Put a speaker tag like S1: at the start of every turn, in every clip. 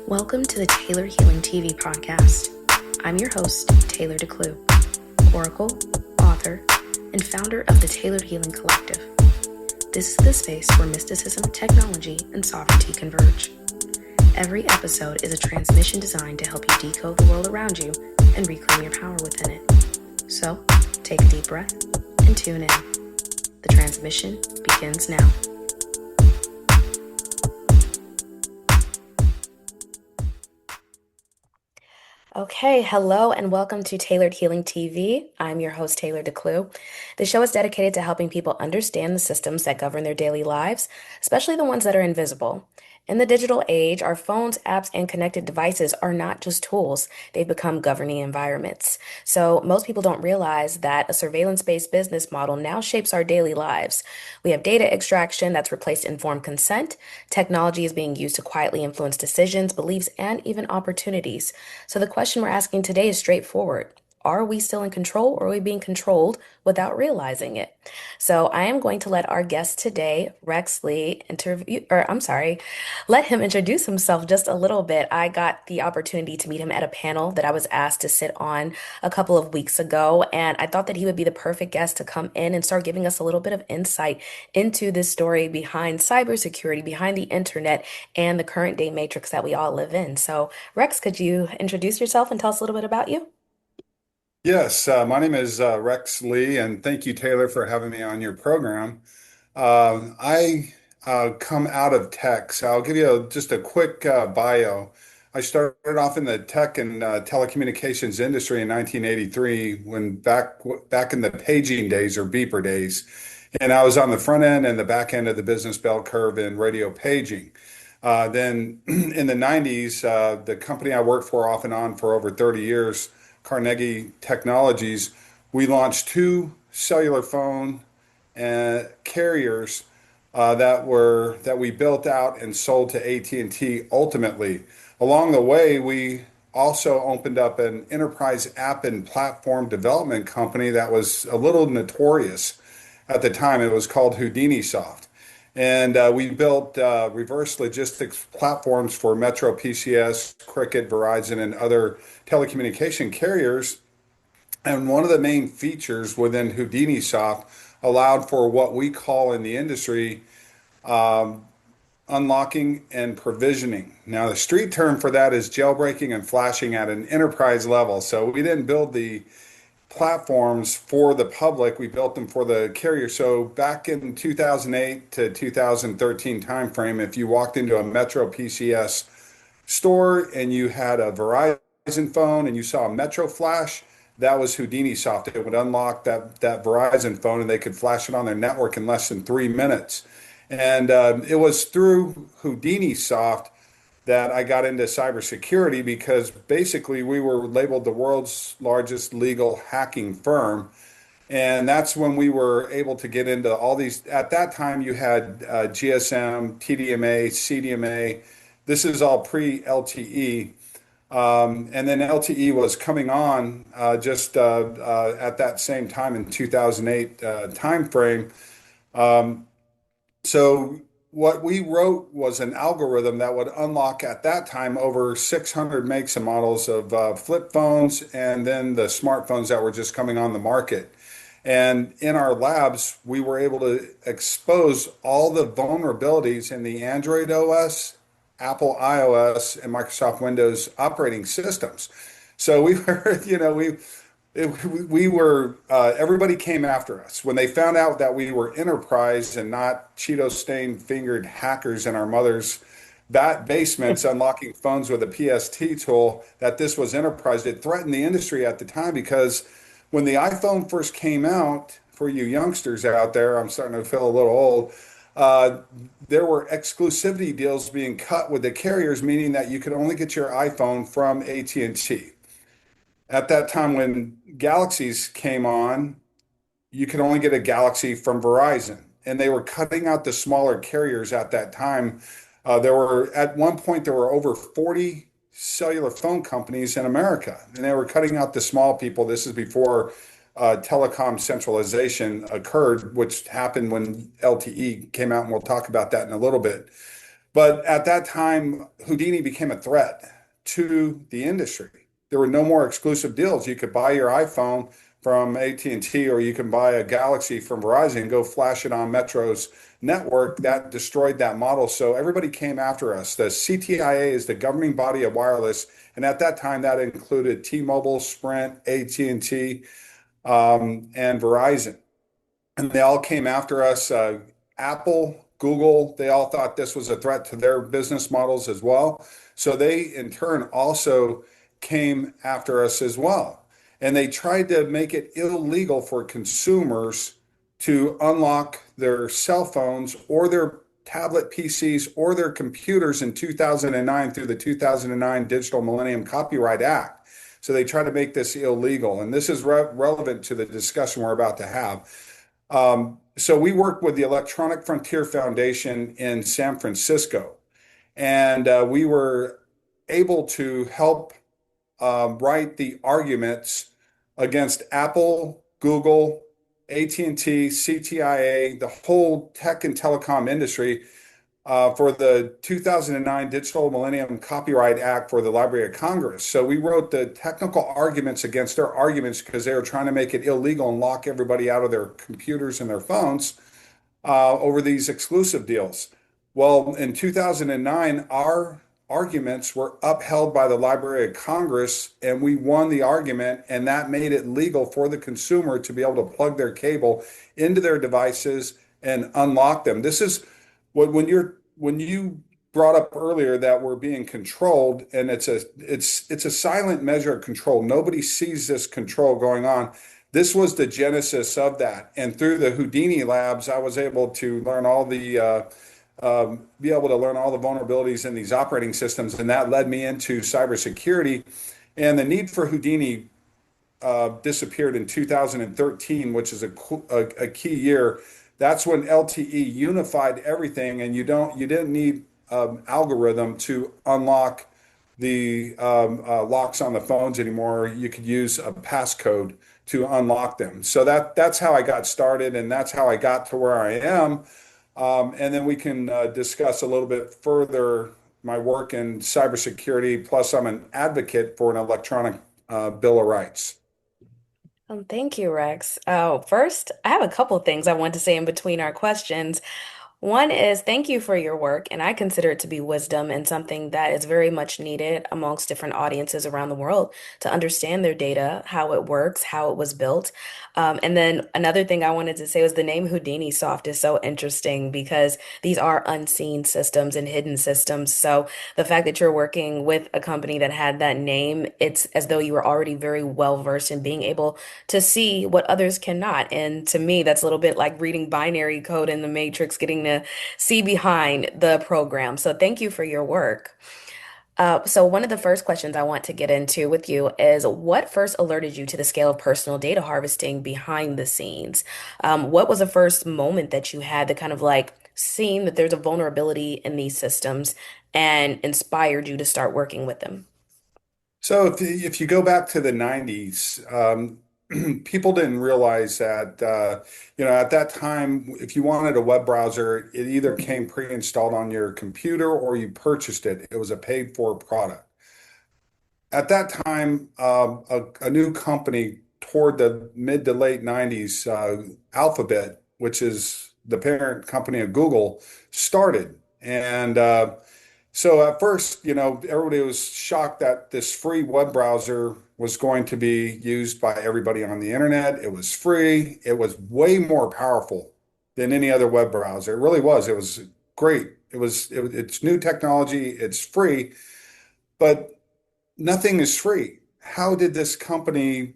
S1: Welcome to the Taylor Healing TV podcast. I'm your host, Taylor DeClue, oracle, author, and founder of the Tailored Healing Collective. This is the space where mysticism, technology, and sovereignty converge. Every episode is a transmission designed to help you decode the world around you and reclaim your power within it. So, take a deep breath and tune in. The transmission begins now. Okay, hello and welcome to Tailored Healing TV. I'm your host, Taylor DeClue. The show is dedicated to helping people understand the systems that govern their daily lives, especially the ones that are invisible. In the digital age, our phones, apps, and connected devices are not just tools. They've become governing environments. So most people don't realize that a surveillance-based business model now shapes our daily lives. We have data extraction that's replaced informed consent. Technology is being used to quietly influence decisions, beliefs, and even opportunities. So the question we're asking today is straightforward. Are we still in control, or are we being controlled without realizing it? So I am going to let our guest today, Rex Lee, let him introduce himself just a little bit. I got the opportunity to meet him at a panel that I was asked to sit on a couple of weeks ago, and I thought that he would be the perfect guest to come in and start giving us a little bit of insight into this story behind cybersecurity, behind the internet, and the current day matrix that we all live in. So, Rex, could you introduce yourself and tell us a little bit about you?
S2: Yes, my name is Rex Lee, and thank you, Taylor, for having me on your program. I come out of tech, so I'll give you just a quick bio. I started off in the tech and telecommunications industry in 1983, when back in the paging days or beeper days, and I was on the front end and the back end of the business bell curve in radio paging. Then in the 90s, the company I worked for off and on for over 30 years, Carnegie Technologies, we launched two cellular phone carriers that we built out and sold to AT&T ultimately. Along the way, we also opened up an enterprise app and platform development company that was a little notorious at the time. It was called Houdini Soft. And we built reverse logistics platforms for Metro PCS, Cricket, Verizon, and other telecommunication carriers. And one of the main features within Houdini Soft allowed for what we call in the industry um, unlocking and provisioning. Now, the street term for that is jailbreaking and flashing at an enterprise level. So we didn't build the platforms for the public. We built them for the carrier. So back in 2008 to 2013 timeframe, if you walked into a Metro PCS store and you had a Verizon phone and you saw a Metro flash, that was Houdini Soft. It would unlock that Verizon phone and they could flash it on their network in less than 3 minutes. And it was through Houdini Soft that I got into cybersecurity, because basically we were labeled the world's largest legal hacking firm. And that's when we were able to get into all these. At that time, you had GSM, TDMA, CDMA. This is all pre-LTE. And then LTE was coming on just at that same time in 2008 timeframe. Um, so what we wrote was an algorithm that would unlock at that time over 600 makes and models of flip phones, and then the smartphones that were just coming on the market. And in our labs, we were able to expose all the vulnerabilities in the Android OS, Apple iOS, and Microsoft Windows operating systems. So we were, we were, everybody came after us when they found out that we were enterprise and not Cheeto stained fingered hackers in our mother's basements unlocking phones with a PST tool, that this was enterprise. It threatened the industry at the time, because when the iPhone first came out, for you youngsters out there, I'm starting to feel a little old. Uh, there were exclusivity deals being cut with the carriers, meaning that you could only get your iPhone from AT&T. At that time, when Galaxies came on, you could only get a Galaxy from Verizon, and they were cutting out the smaller carriers at that time. At one point, there were over 40 cellular phone companies in America, and they were cutting out the small people. This is before telecom centralization occurred, which happened when LTE came out, and we'll talk about that in a little bit. But at that time, Houdini became a threat to the industry. There were no more exclusive deals. You could buy your iPhone from AT&T or you can buy a Galaxy from Verizon and go flash it on Metro's network. That destroyed that model. So everybody came after us. The CTIA is the governing body of wireless. And at that time, that included T-Mobile, Sprint, AT&T, and Verizon, and they all came after us. Apple, Google, they all thought this was a threat to their business models as well. So they, in turn, also came after us as well. And they tried to make it illegal for consumers to unlock their cell phones or their tablet PCs or their computers in 2009 through the 2009 Digital Millennium Copyright Act. So they tried to make this illegal. And this is relevant to the discussion we're about to have. So we work with the Electronic Frontier Foundation in San Francisco, and we were able to help write the arguments against Apple, Google, AT&T, CTIA, the whole tech and telecom industry for the 2009 Digital Millennium Copyright Act for the Library of Congress. So we wrote the technical arguments against their arguments because they were trying to make it illegal and lock everybody out of their computers and their phones over these exclusive deals. Well, in 2009, our arguments were upheld by the Library of Congress, and we won the argument, and that made it legal for the consumer to be able to plug their cable into their devices and unlock them. This is when you brought up earlier that we're being controlled, and it's a silent measure of control. Nobody sees this control going on. This was the genesis of that. And through the Houdini labs, I was able to learn all the be able to learn all the vulnerabilities in these operating systems, and that led me into cybersecurity. And the need for Houdini disappeared in 2013, which is a key year. That's when LTE unified everything, and you didn't need algorithm to unlock the locks on the phones anymore. You could use a passcode to unlock them. So that's how I got started, and that's how I got to where I am. And then we can discuss a little bit further my work in cybersecurity. Plus, I'm an advocate for an electronic Bill of Rights.
S1: Thank you, Rex. Oh, first, I have a couple things I want to say in between our questions. One is thank you for your work, and I consider it to be wisdom and something that is very much needed amongst different audiences around the world to understand their data, how it works, how it was built. And then another thing I wanted to say was the name Houdini Soft is so interesting because these are unseen systems and hidden systems. So the fact that you're working with a company that had that name, it's as though you were already very well versed in being able to see what others cannot. And to me, that's a little bit like reading binary code in the Matrix, getting to see behind the program. So thank you for your work. So one of the first questions I want to get into with you is what first alerted you to the scale of personal data harvesting behind the scenes? What was the first moment that you had that kind of like seeing that there's a vulnerability in these systems and inspired you to start working with them?
S2: So if you go back to the 90s, people didn't realize that, at that time, if you wanted a web browser, it either came pre-installed on your computer or you purchased it. It was a paid for product. At that time, a new company toward the mid to late 90s, Alphabet, which is the parent company of Google, started. And so at first, everybody was shocked that this free web browser was going to be used by everybody on the internet. It was free. It was way more powerful than any other web browser. It really was. It was great. It's new technology. It's free, but nothing is free. How did this company,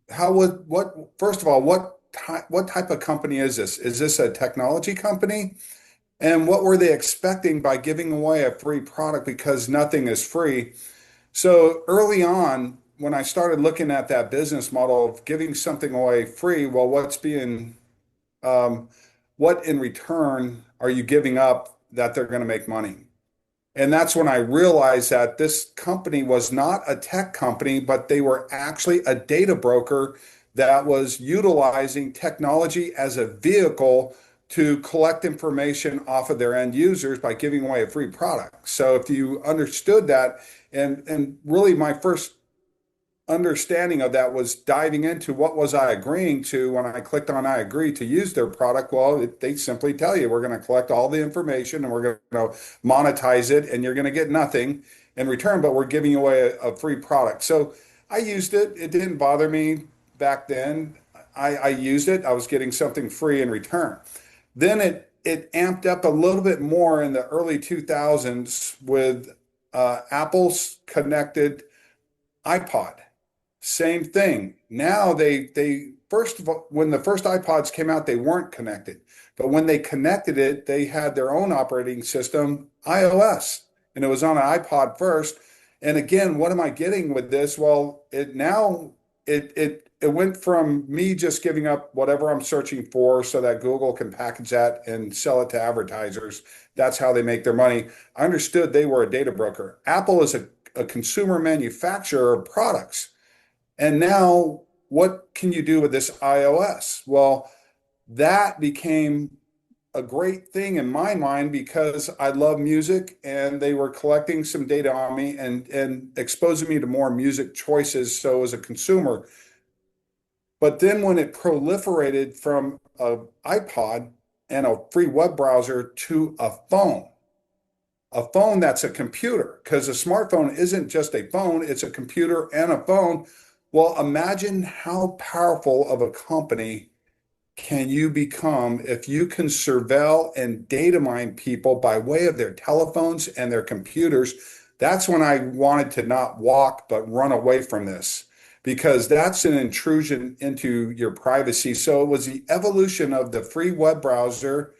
S2: first of all, what type of company is this? Is this a technology company? And what were they expecting by giving away a free product because nothing is free? So early on, when I started looking at that business model of giving something away free, well, um, what in return are you giving up that they're going to make money? And that's when I realized that this company was not a tech company, but they were actually a data broker that was utilizing technology as a vehicle to collect information off of their end users by giving away a free product. So if you understood that, and really my first understanding of that was diving into what was I agreeing to when I clicked on I agree to use their product. Well, they simply tell you we're going to collect all the information and we're going to monetize it and you're going to get nothing in return, but we're giving you away a free product. So I used it. It didn't bother me back then. I used it. I was getting something free in return. Then it amped up a little bit more in the early 2000s with Apple's connected iPod. Same thing. Now they first of all, when the first iPods came out, they weren't connected. But when they connected it, they had their own operating system, iOS, and it was on an iPod first. And again, what am I getting with this? Well, it went from me just giving up whatever I'm searching for so that Google can package that and sell it to advertisers. That's how they make their money. I understood they were a data broker. Apple is a consumer manufacturer of products. And now, what can you do with this iOS? Well, that became a great thing in my mind because I love music and they were collecting some data on me and exposing me to more music choices. So as a consumer, but then when it proliferated from an iPod and a free web browser to a phone that's a computer, because a smartphone isn't just a phone, it's a computer and a phone. Well, imagine how powerful of a company can you become if you can surveil and data mine people by way of their telephones and their computers. That's when I wanted to not walk, but run away from this because that's an intrusion into your privacy. So it was the evolution of the free web browser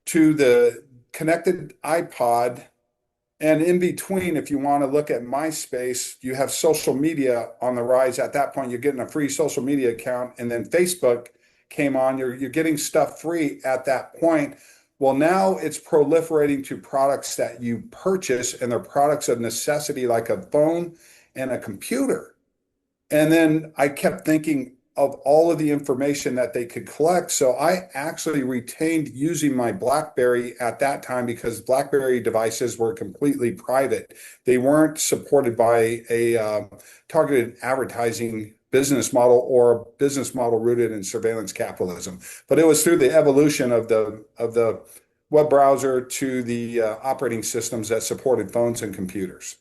S2: to the connected iPod and in between, if you want to look at MySpace, you have social media on the rise. At that point, you're getting a free social media account. And then Facebook came on. You're getting stuff free at that point. Well, now it's proliferating to products that you purchase, and they're products of necessity like a phone and a computer. And then I kept thinking of all of the information that they could collect. So I actually retained using my BlackBerry at that time because BlackBerry devices were completely private. They weren't supported by a targeted advertising business model or a business model rooted in surveillance capitalism. But it was through the evolution of the web browser to the operating systems that supported phones and computers.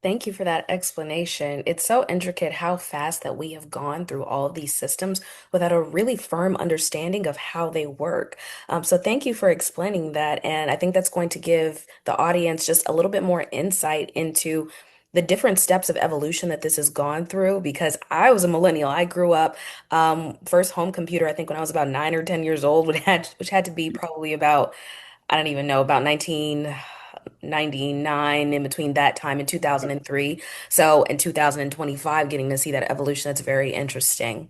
S1: Thank you for that explanation. It's so intricate how fast that we have gone through all of these systems without a really firm understanding of how they work. So thank you for explaining that. And I think that's going to give the audience just a little bit more insight into the different steps of evolution that this has gone through because I was a millennial. I grew up first home computer, I think when I was about 9 or 10 years old, which had to be probably about I don't even know, about 1999 in between that time and 2003. So in 2025, getting to see that evolution, that's very interesting.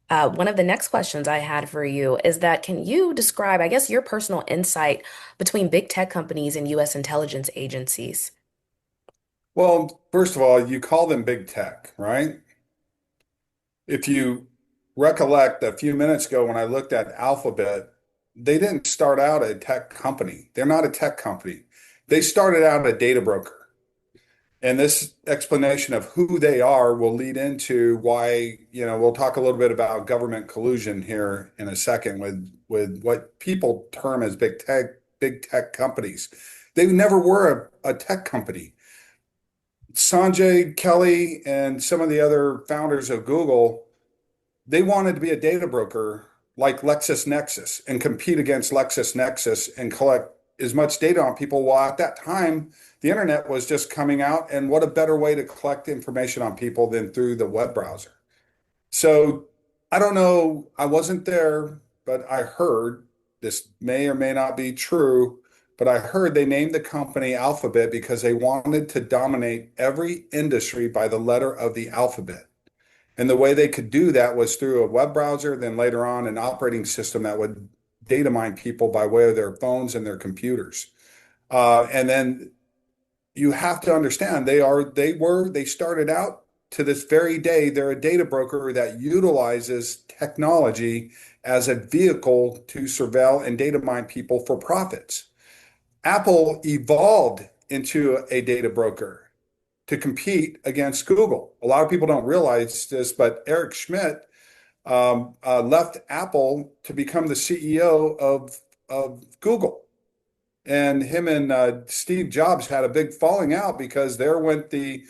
S1: One of the next questions I had for you is that can you describe, I guess, your personal insight between big tech companies and US intelligence agencies?
S2: Well, first of all, you call them big tech, right? If you recollect a few minutes ago when I looked at Alphabet, they didn't start out a tech company. They're not a tech company. They started out a data broker. And this explanation of who they are will lead into why, we'll talk a little bit about government collusion here in a second with what people term as big tech companies. They never were a tech company. Sanjay Kelly and some of the other founders of Google, they wanted to be a data broker like LexisNexis and compete against LexisNexis and collect as much data on people. While at that time, the internet was just coming out, and what a better way to collect information on people than through the web browser. So I don't know, I wasn't there, but I heard this may or may not be true, but I heard they named the company Alphabet because they wanted to dominate every industry by the letter of the alphabet. And the way they could do that was through a web browser, then later on an operating system that would data mine people by way of their phones and their computers. And then you have to understand they started out to this very day, they're a data broker that utilizes technology as a vehicle to surveil and data mine people for profits. Apple evolved into a data broker to compete against Google. A lot of people don't realize this, but Eric Schmidt left Apple to become the CEO of Google. And him and Steve Jobs had a big falling out because there went the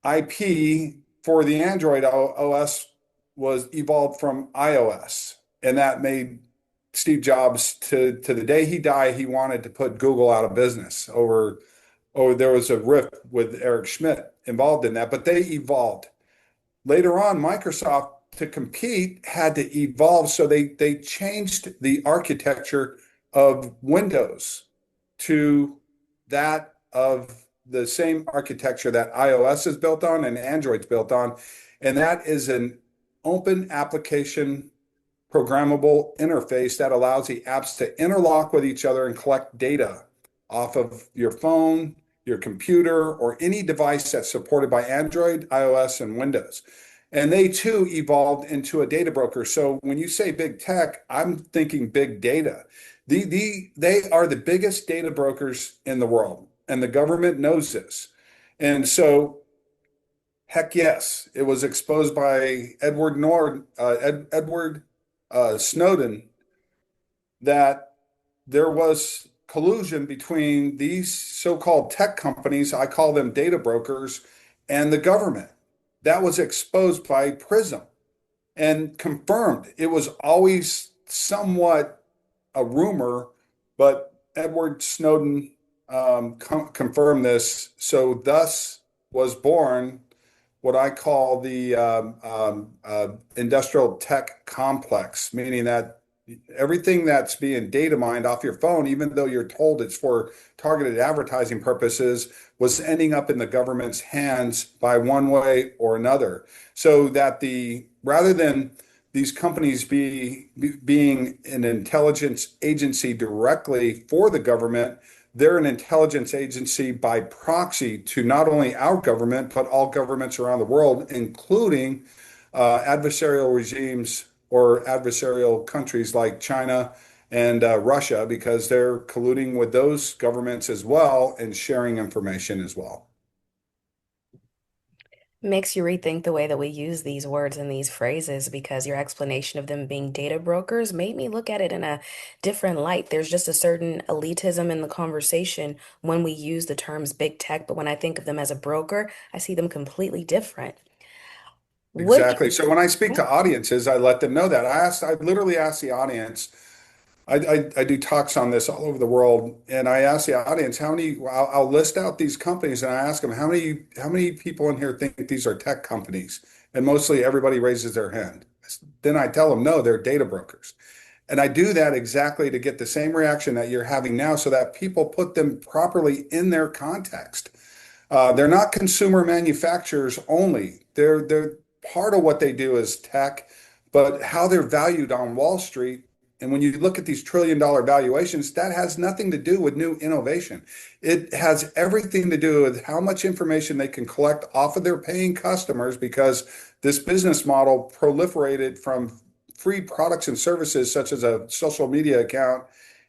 S2: IP for the Android OS was evolved from iOS. And that made Steve Jobs to the day he died, he wanted to put Google out of business over there was a rift with Eric Schmidt involved in that, but they evolved. Later on, Microsoft to compete had to evolve, so they changed the architecture of Windows to that of the same architecture that iOS is built on and Android's built on, and that is an open application programmable interface that allows the apps to interlock with each other and collect data off of your phone, your computer, or any device that's supported by Android, iOS, and Windows. And they too evolved into a data broker. So when you say big tech, I'm thinking big data. They are the biggest data brokers in the world, and the government knows this. And so, heck yes, it was exposed by Edward Snowden that there was collusion between these so-called tech companies, I call them data brokers, and the government. That was exposed by Prism and confirmed. It was always somewhat a rumor, but Edward Snowden confirmed this. So thus was born what I call the industrial tech complex, meaning that everything that's being data mined off your phone, even though you're told it's for targeted advertising purposes, was ending up in the government's hands by one way or another. So that rather than these companies being an intelligence agency directly for the government, they're an intelligence agency by proxy to not only our government, but all governments around the world, including adversarial regimes or adversarial countries like China and Russia, because they're colluding with those governments as well and sharing information as well.
S1: Makes you rethink the way that we use these words and these phrases because your explanation of them being data brokers made me look at it in a different light. There's just a certain elitism in the conversation when we use the terms big tech, but when I think of them as a broker, I see them completely different. Would
S2: Exactly. So when I speak
S1: you?
S2: to audiences, I let them know that. I literally ask the audience, I do talks on this all over the world, and I ask the audience how many. I'll list out these companies, and I ask them how many people in here think these are tech companies, and mostly everybody raises their hand. Then I tell them no, they're data brokers, and I do that exactly to get the same reaction that you're having now, so that people put them properly in their context. They're not consumer manufacturers only. They're part of what they do is tech, but how they're valued on Wall Street. And when you look at these trillion-dollar valuations, that has nothing to do with new innovation. It has everything to do with how much information they can collect off of their paying customers because this business model proliferated from free products and services such as a social media account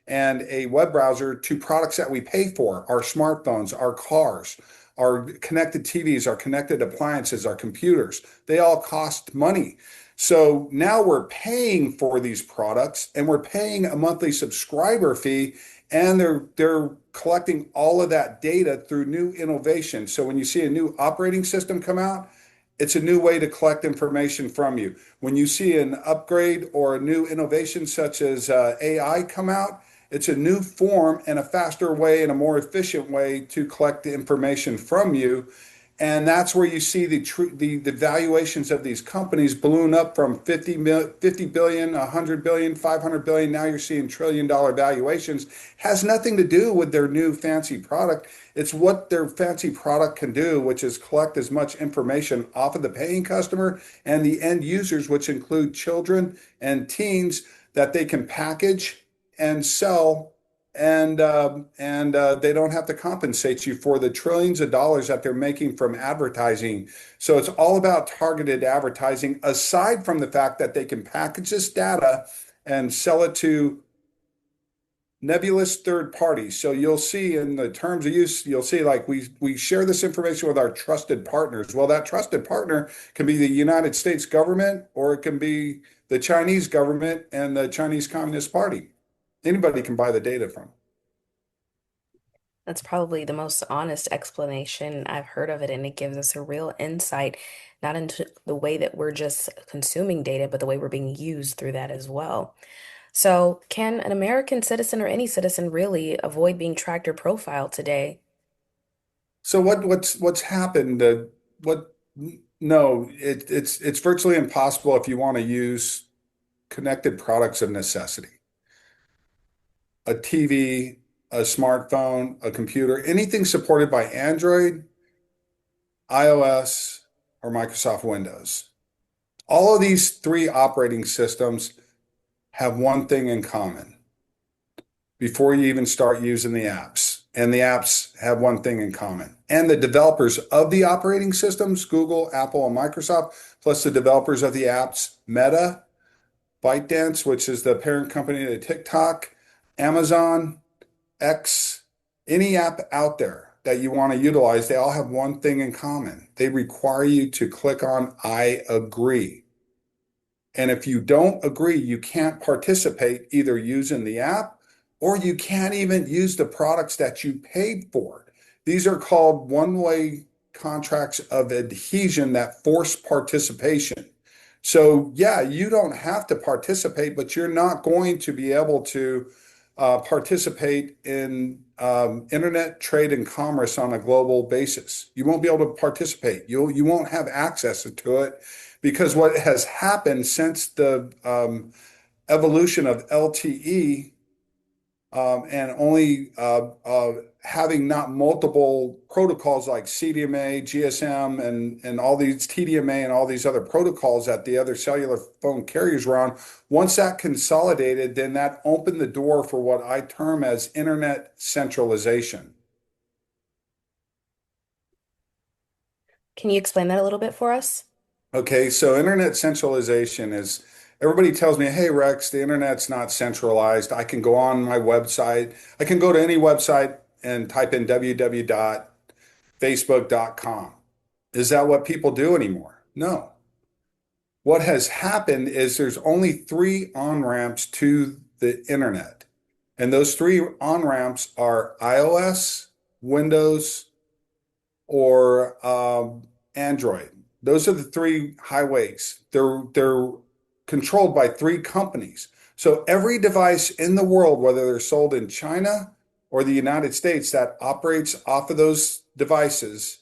S2: and a web browser to products that we pay for, our smartphones, our cars, our connected TVs, our connected appliances, our computers. They all cost money. So now we're paying for these products and we're paying a monthly subscriber fee, and they're collecting all of that data through new innovation. So when you see a new operating system come out, it's a new way to collect information from you. When you see an upgrade or a new innovation such as AI come out, it's a new form and a faster way and a more efficient way to collect the information from you. And that's where you see the valuations of these companies balloon up from 50 billion, 100 billion, 500 billion. Now you're seeing trillion-dollar valuations. Has nothing to do with their new fancy product. It's what their fancy product can do, which is collect as much information off of the paying customer and the end users, which include children and teens, that they can package and sell and they don't have to compensate you for the trillions of dollars that they're making from advertising. So it's all about targeted advertising, aside from the fact that they can package this data and sell it to nebulous third parties. So you'll see in the terms of use, you'll see like we share this information with our trusted partners. Well, that trusted partner can be the United States government, or it can be the Chinese government and the Chinese Communist Party. Anybody can buy the data from.
S1: That's probably the most honest explanation I've heard of it, and it gives us a real insight, not into the way that we're just consuming data, but the way we're being used through that as well. So, can an American citizen or any citizen really avoid being tracked or profiled today?
S2: So what's happened? What no, it's virtually impossible if you want to use connected products of necessity. A TV, a smartphone, a computer, anything supported by Android, iOS, or Microsoft Windows. All of these three operating systems have one thing in common before you even start using the apps. And the apps have one thing in common. And the developers of the operating systems, Google, Apple, and Microsoft, plus the developers of the apps, Meta, ByteDance, which is the parent company to TikTok, Amazon, X, any app out there that you want to utilize, they all have one thing in common. They require you to click on I agree. And if you don't agree, you can't participate either using the app, or you can't even use the products that you paid for. These are called one-way contracts of adhesion that force participation. So, yeah, you don't have to participate, but you're not going to be able to participate in internet trade and commerce on a global basis. You won't be able to participate. You won't have access to it, because what has happened since the evolution of LTE, and only having not multiple protocols like CDMA, GSM, and all these TDMA and all these other protocols that the other cellular phone carriers were on. Once that consolidated, then that opened the door for what I term as internet centralization.
S1: Can you explain that a little bit for us?
S2: Okay, so internet centralization is, everybody tells me, hey, Rex, the internet's not centralized. I can go on my website. I can go to any website and type in www.facebook.com. Is that what people do anymore? No. What has happened is there's only three on-ramps to the internet. And those three on-ramps are iOS, Windows, or Android. Those are the three highways. They're controlled by three companies. So every device in the world, whether they're sold in China or the United States, that operates off of those devices,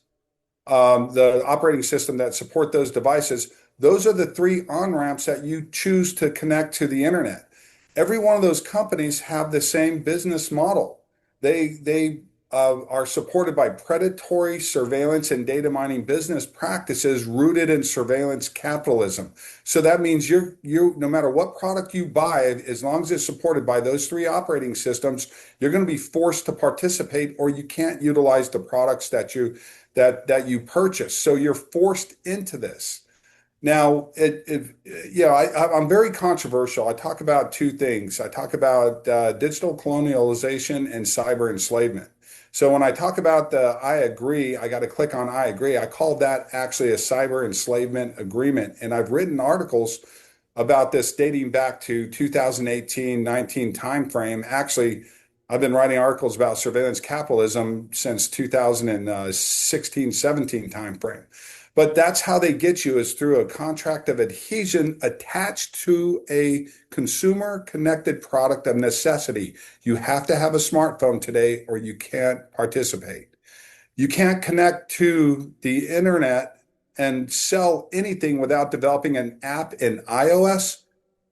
S2: the operating system that support those devices, those are the three on-ramps that you choose to connect to the internet. Every one of those companies have the same business model. They are supported by predatory surveillance and data mining business practices rooted in surveillance capitalism. So that means you no matter what product you buy, as long as it's supported by those three operating systems, you're going to be forced to participate, or you can't utilize the products that you purchase. So you're forced into this. Now, I'm very controversial. I talk about two things. I talk about digital colonialization and cyber enslavement. So when I talk about the I agree, I got to click on I agree. I call that actually a cyber enslavement agreement. And I've written articles about this dating back to 2018-19 timeframe. Actually, I've been writing articles about surveillance capitalism since 2016-17 timeframe. But that's how they get you, is through a contract of adhesion attached to a consumer connected product of necessity. You have to have a smartphone today or you can't participate. You can't connect to the internet and sell anything without developing an app in iOS,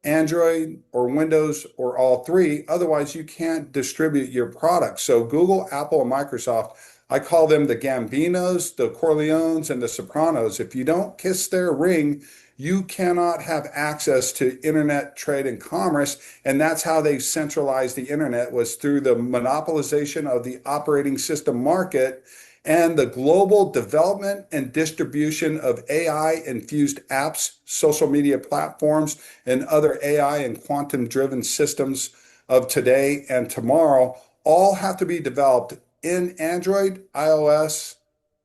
S2: Android, or Windows, or all three. Otherwise, you can't distribute your product. So Google, Apple, and Microsoft, I call them the Gambinos, the Corleones, and the Sopranos. If you don't kiss their ring, you cannot have access to internet trade and commerce. And that's how they centralized the internet, was through the monopolization of the operating system market and the global development and distribution of AI infused apps, social media platforms, and other AI and quantum driven systems of today and tomorrow all have to be developed in Android, iOS,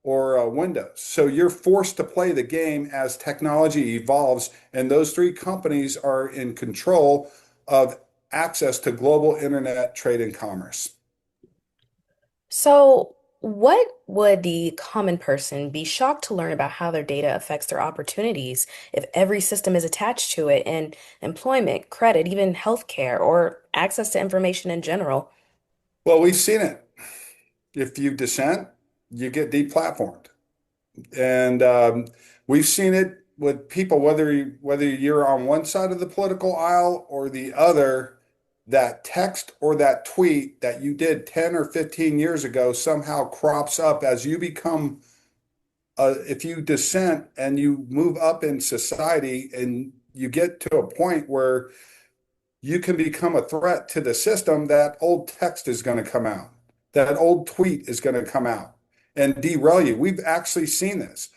S2: or Windows. So you're forced to play the game as technology evolves, and those three companies are in control of access to global internet trade and commerce.
S1: So, what would the common person be shocked to learn about how their data affects their opportunities if every system is attached to it in employment, credit, even healthcare, or access to information in general?
S2: Well, we've seen it. If you dissent, you get deplatformed. And we've seen it with people, whether you're on one side of the political aisle or the other, that text or that tweet that you did 10 or 15 years ago somehow crops up as you become, if you dissent and you move up in society and you get to a point where you can become a threat to the system, that old text is going to come out. That old tweet is going to come out and derail you. We've actually seen this.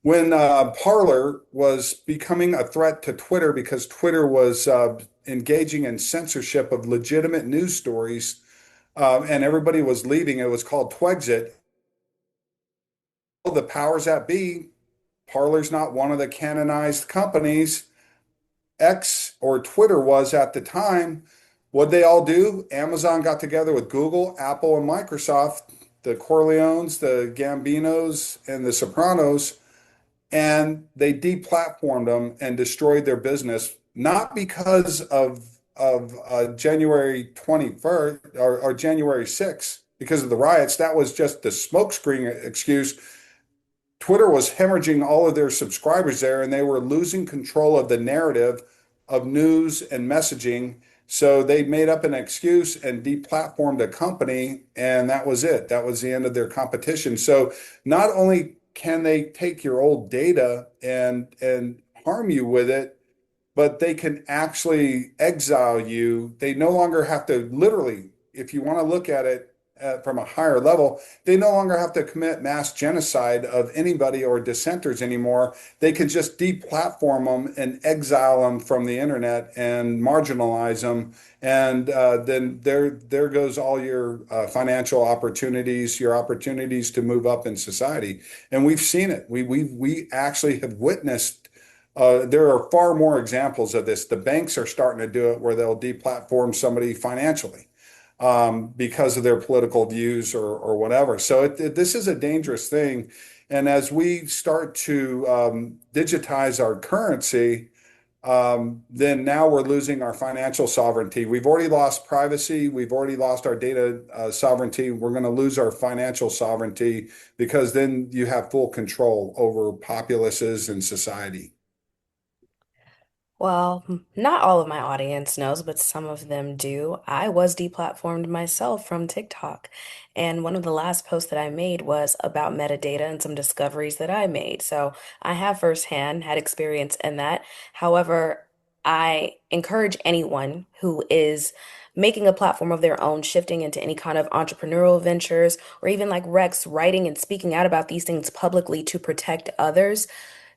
S2: When Parler was becoming a threat to Twitter because Twitter was engaging in censorship of legitimate news stories, and everybody was leaving, it was called Twexit. The powers that be, Parler's not one of the canonized companies. X, or Twitter, was at the time. What'd they all do? Amazon got together with Google, Apple, and Microsoft, the Corleones, the Gambinos, and the Sopranos, and they deplatformed them and destroyed their business, not because of January 21st or January 6th, because of the riots. That was just the smokescreen excuse. Twitter was hemorrhaging all of their subscribers there, and they were losing control of the narrative of news and messaging. So they made up an excuse and deplatformed a company, and that was it. That was the end of their competition. So not only can they take your old data and harm you with it, but they can actually exile you. They no longer have to literally, if you want to look at it from a higher level, they no longer have to commit mass genocide of anybody or dissenters anymore. They can just deplatform them and exile them from the internet and marginalize them. And then there goes all your financial opportunities, your opportunities to move up in society. And we've seen it. We actually have witnessed there are far more examples of this. The banks are starting to do it where they'll deplatform somebody financially because of their political views or whatever. So this is a dangerous thing. And as we start to digitize our currency, then now we're losing our financial sovereignty. We've already lost privacy. We've already lost our data sovereignty. We're going to lose our financial sovereignty because then you have full control over populaces and society.
S1: Well, not all of my audience knows, but some of them do. I was deplatformed myself from TikTok. And one of the last posts that I made was about metadata and some discoveries that I made. So I have firsthand had experience in that. However, I encourage anyone who is making a platform of their own, shifting into any kind of entrepreneurial ventures, or even like Rex writing and speaking out about these things publicly to protect others,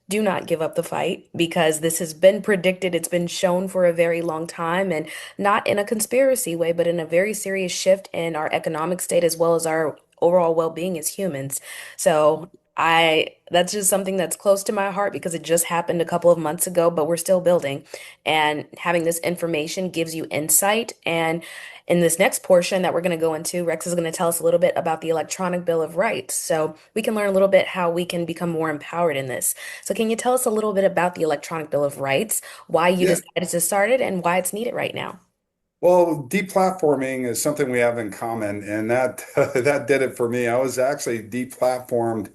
S1: do not give up the fight because this has been predicted. It's been shown for a very long time, and not in a conspiracy way, but in a very serious shift in our economic state as well as our overall well-being as humans. So that's just something that's close to my heart because it just happened a couple of months ago, but we're still building. And having this information gives you insight. And in this next portion that we're going to go into, Rex is going to tell us a little bit about the Electronic Bill of Rights. So we can learn a little bit how we can become more empowered in this. So can you tell us a little bit about the Electronic Bill of Rights, why you
S2: Yeah.
S1: decided to start it, and why it's needed right now?
S2: Well, deplatforming is something we have in common, and that that did it for me. I was actually deplatformed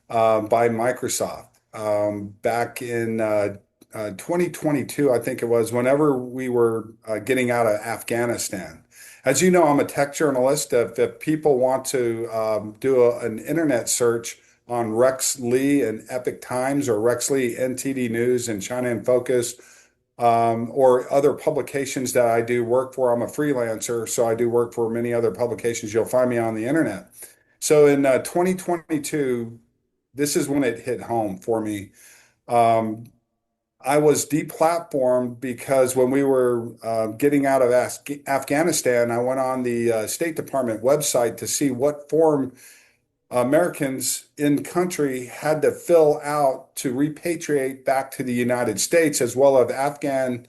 S2: by Microsoft back in 2022, I think it was, whenever we were getting out of Afghanistan. As you know, I'm a tech journalist. If people want to do an internet search on Rex Lee and Epic Times or Rex Lee NTD News and China in Focus, or other publications that I do work for. I'm a freelancer, so I do work for many other publications. You'll find me on the internet. So in 2022, this is when it hit home for me. Um, I was deplatformed because when we were getting out of Afghanistan, I went on the State Department website to see what form Americans in country had to fill out to repatriate back to the United States, as well as Afghan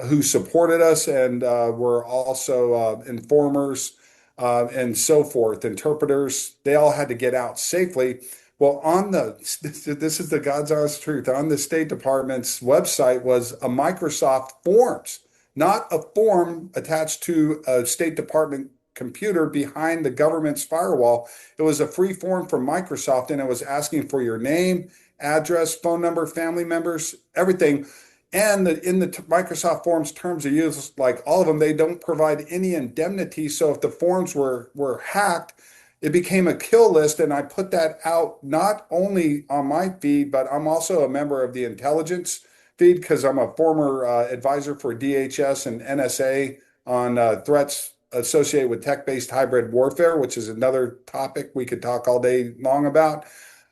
S2: who supported us and were also informers and so forth, interpreters. They all had to get out safely. Well, on the this is the God's honest truth. On the State Department's website was a Microsoft Forms, not a form attached to a State Department computer behind the government's firewall. It was a free form from Microsoft, and it was asking for your name, address, phone number, family members, everything. And in the Microsoft Forms terms of use, like all of them, they don't provide any indemnity. So if the forms were hacked, it became a kill list. And I put that out not only on my feed, but I'm also a member of the intelligence feed because I'm a former advisor for DHS and NSA on threats associated with tech-based hybrid warfare, which is another topic we could talk all day long about.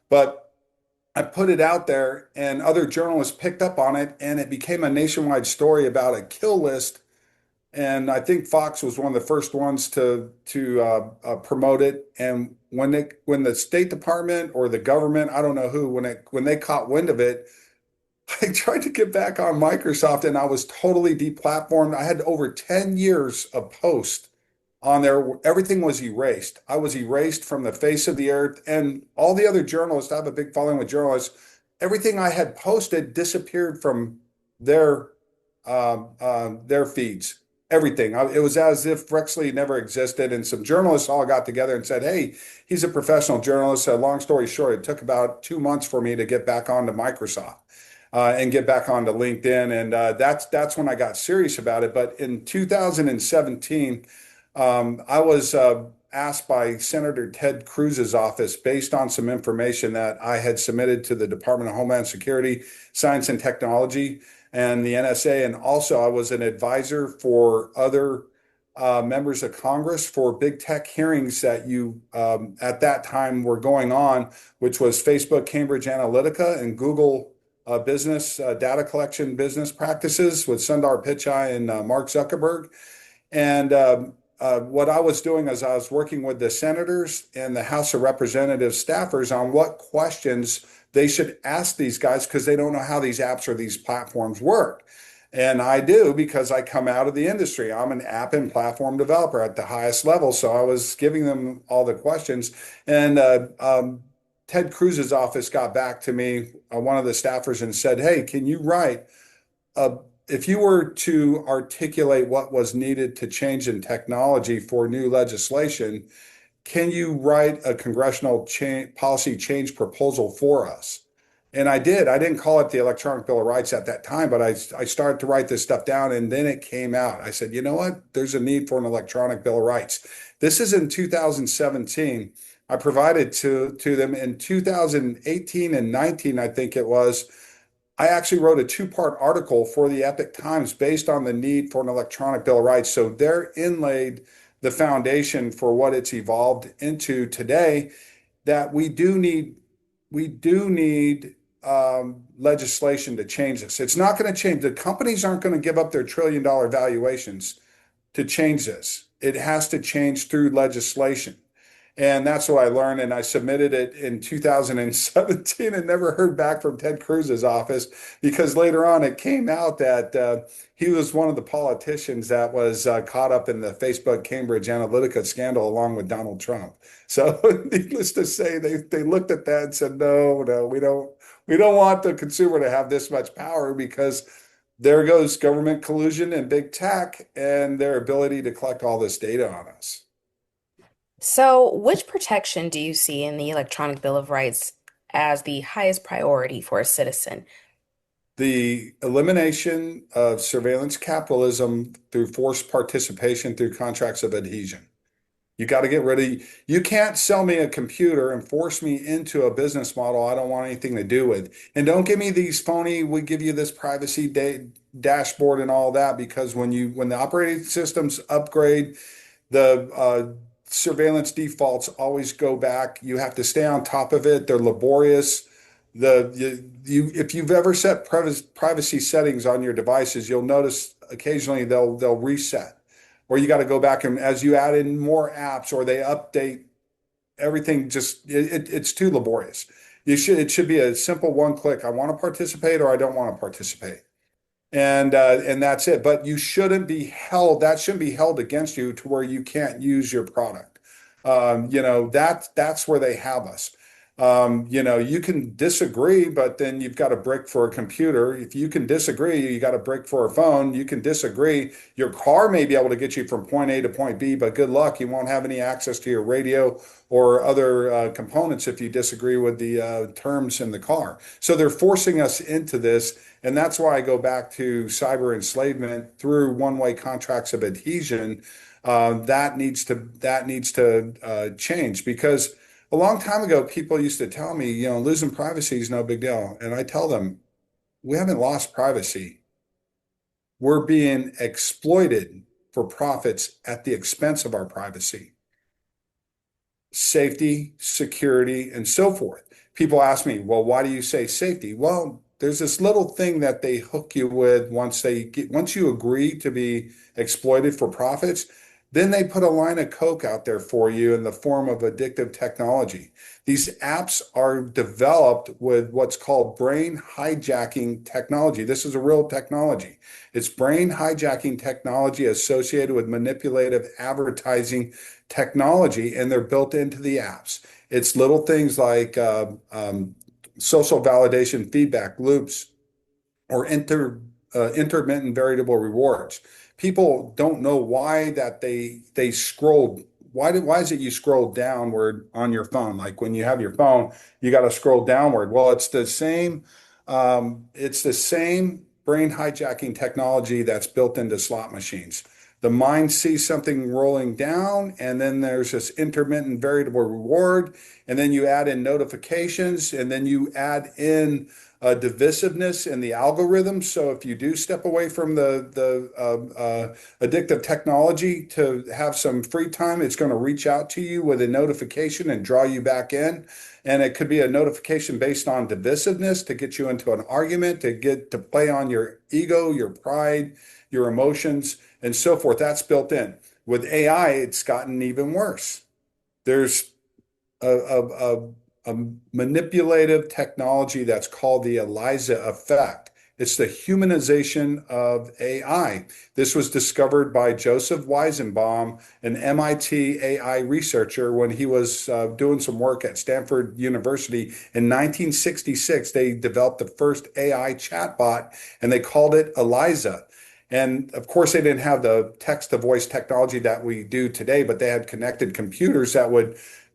S2: But I put it out there and other journalists picked up on it, and it became a nationwide story about a kill list. And I think Fox was one of the first ones to promote it. And when the State Department or the government, I don't know who, when they caught wind of it, I tried to get back on Microsoft and I was totally deplatformed. I had over 10 years of posts on there. Everything was erased. I was erased from the face of the earth. And all the other journalists, I have a big following with journalists, everything I had posted disappeared from their their feeds. Everything. It was as if Rexley never existed. And some journalists all got together and said, "Hey, he's a professional journalist." Long story short, it took about 2 months for me to get back onto Microsoft and get back onto LinkedIn. And that's when I got serious about it. But in 2017, I was asked by Senator Ted Cruz's office, based on some information that I had submitted to the Department of Homeland Security, Science and Technology, and the NSA. And also, I was an advisor for other members of Congress for big tech hearings that you at that time were going on, which was Facebook, Cambridge Analytica, and Google business data collection business practices with Sundar Pichai and Mark Zuckerberg. And what I was doing is I was working with the senators and the House of Representatives staffers on what questions they should ask these guys because they don't know how these apps or these platforms work. And I do because I come out of the industry. I'm an app and platform developer at the highest level. So I was giving them all the questions. And Ted Cruz's office got back to me, one of the staffers, and said, "Hey, can you write a if you were to articulate what was needed to change in technology for new legislation, can you write a congressional policy change proposal for us?" And I did. I didn't call it the Electronic Bill of Rights at that time, but I started to write this stuff down and then it came out. I said, you know what? There's a need for an Electronic Bill of Rights. This is in 2017. I provided to them in 2018 and 19, I think it was. I actually wrote a two-part article for the Epic Times based on the need for an electronic Bill of Rights. So they're inlaid the foundation for what it's evolved into today, that we do need legislation to change this. It's not going to change. The companies aren't going to give up their trillion-dollar valuations to change this. It has to change through legislation. And that's what I learned. And I submitted it in 2017 and never heard back from Ted Cruz's office because later on it came out that he was one of the politicians that was caught up in the Facebook Cambridge Analytica scandal along with Donald Trump. So needless to say, they looked at that and said, no, no, we don't want the consumer to have this much power because there goes government collusion and big tech and their ability to collect all this data on us.
S1: So, which protection do you see in the Electronic Bill of Rights as the highest priority for a citizen?
S2: The elimination of surveillance capitalism through forced participation through contracts of adhesion. You got to get rid of, you can't sell me a computer and force me into a business model I don't want anything to do with. And don't give me these phony, we give you this privacy dashboard and all that, because when the operating systems upgrade, the surveillance defaults always go back. You have to stay on top of it. They're laborious. If you've ever set privacy settings on your devices, you'll notice occasionally they'll reset, or you got to go back and as you add in more apps or they update everything, it's too laborious. It should be a simple one click. I want to participate or I don't want to participate, and that's it. But you shouldn't be held. That shouldn't be held against you to where you can't use your product. That's where they have us. You can disagree, but then you've got a brick for a computer. If you can disagree, you got a brick for a phone. You can disagree. Your car may be able to get you from point A to point B, but good luck. You won't have any access to your radio or other components if you disagree with the terms in the car. So they're forcing us into this. And that's why I go back to cyber enslavement through one-way contracts of adhesion. That needs to change, because a long time ago, people used to tell me, losing privacy is no big deal. And I tell them, we haven't lost privacy. We're being exploited for profits at the expense of our privacy, safety, security, and so forth. People ask me, well, why do you say safety? Well, there's this little thing that they hook you with once you agree to be exploited for profits, then they put a line of coke out there for you in the form of addictive technology. These apps are developed with what's called brain hijacking technology. This is a real technology. It's brain hijacking technology associated with manipulative advertising technology, and they're built into the apps. It's little things like social validation feedback loops or intermittent variable rewards. People don't know why that they scroll. Why is it you scroll downward on your phone? Like when you have your phone, you got to scroll downward. Well, it's the same brain hijacking technology that's built into slot machines. The mind sees something rolling down, and then there's this intermittent variable reward, and then you add in notifications, and then you add in divisiveness in the algorithm. So if you do step away from the addictive technology to have some free time, it's going to reach out to you with a notification and draw you back in. And it could be a notification based on divisiveness to get you into an argument, to get to play on your ego, your pride, your emotions, and so forth. That's built in. With AI, it's gotten even worse. There's a manipulative technology that's called the ELIZA effect. It's the humanization of AI. This was discovered by Joseph Weizenbaum, an MIT AI researcher, when he was doing some work at Stanford University in 1966. They developed the first AI chatbot, and they called it ELIZA. And of course, they didn't have the text to voice technology that we do today, but they had connected computers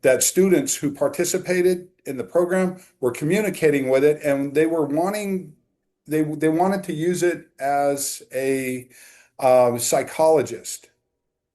S2: that students who participated in the program were communicating with it, and they wanted to use it as a psychologist.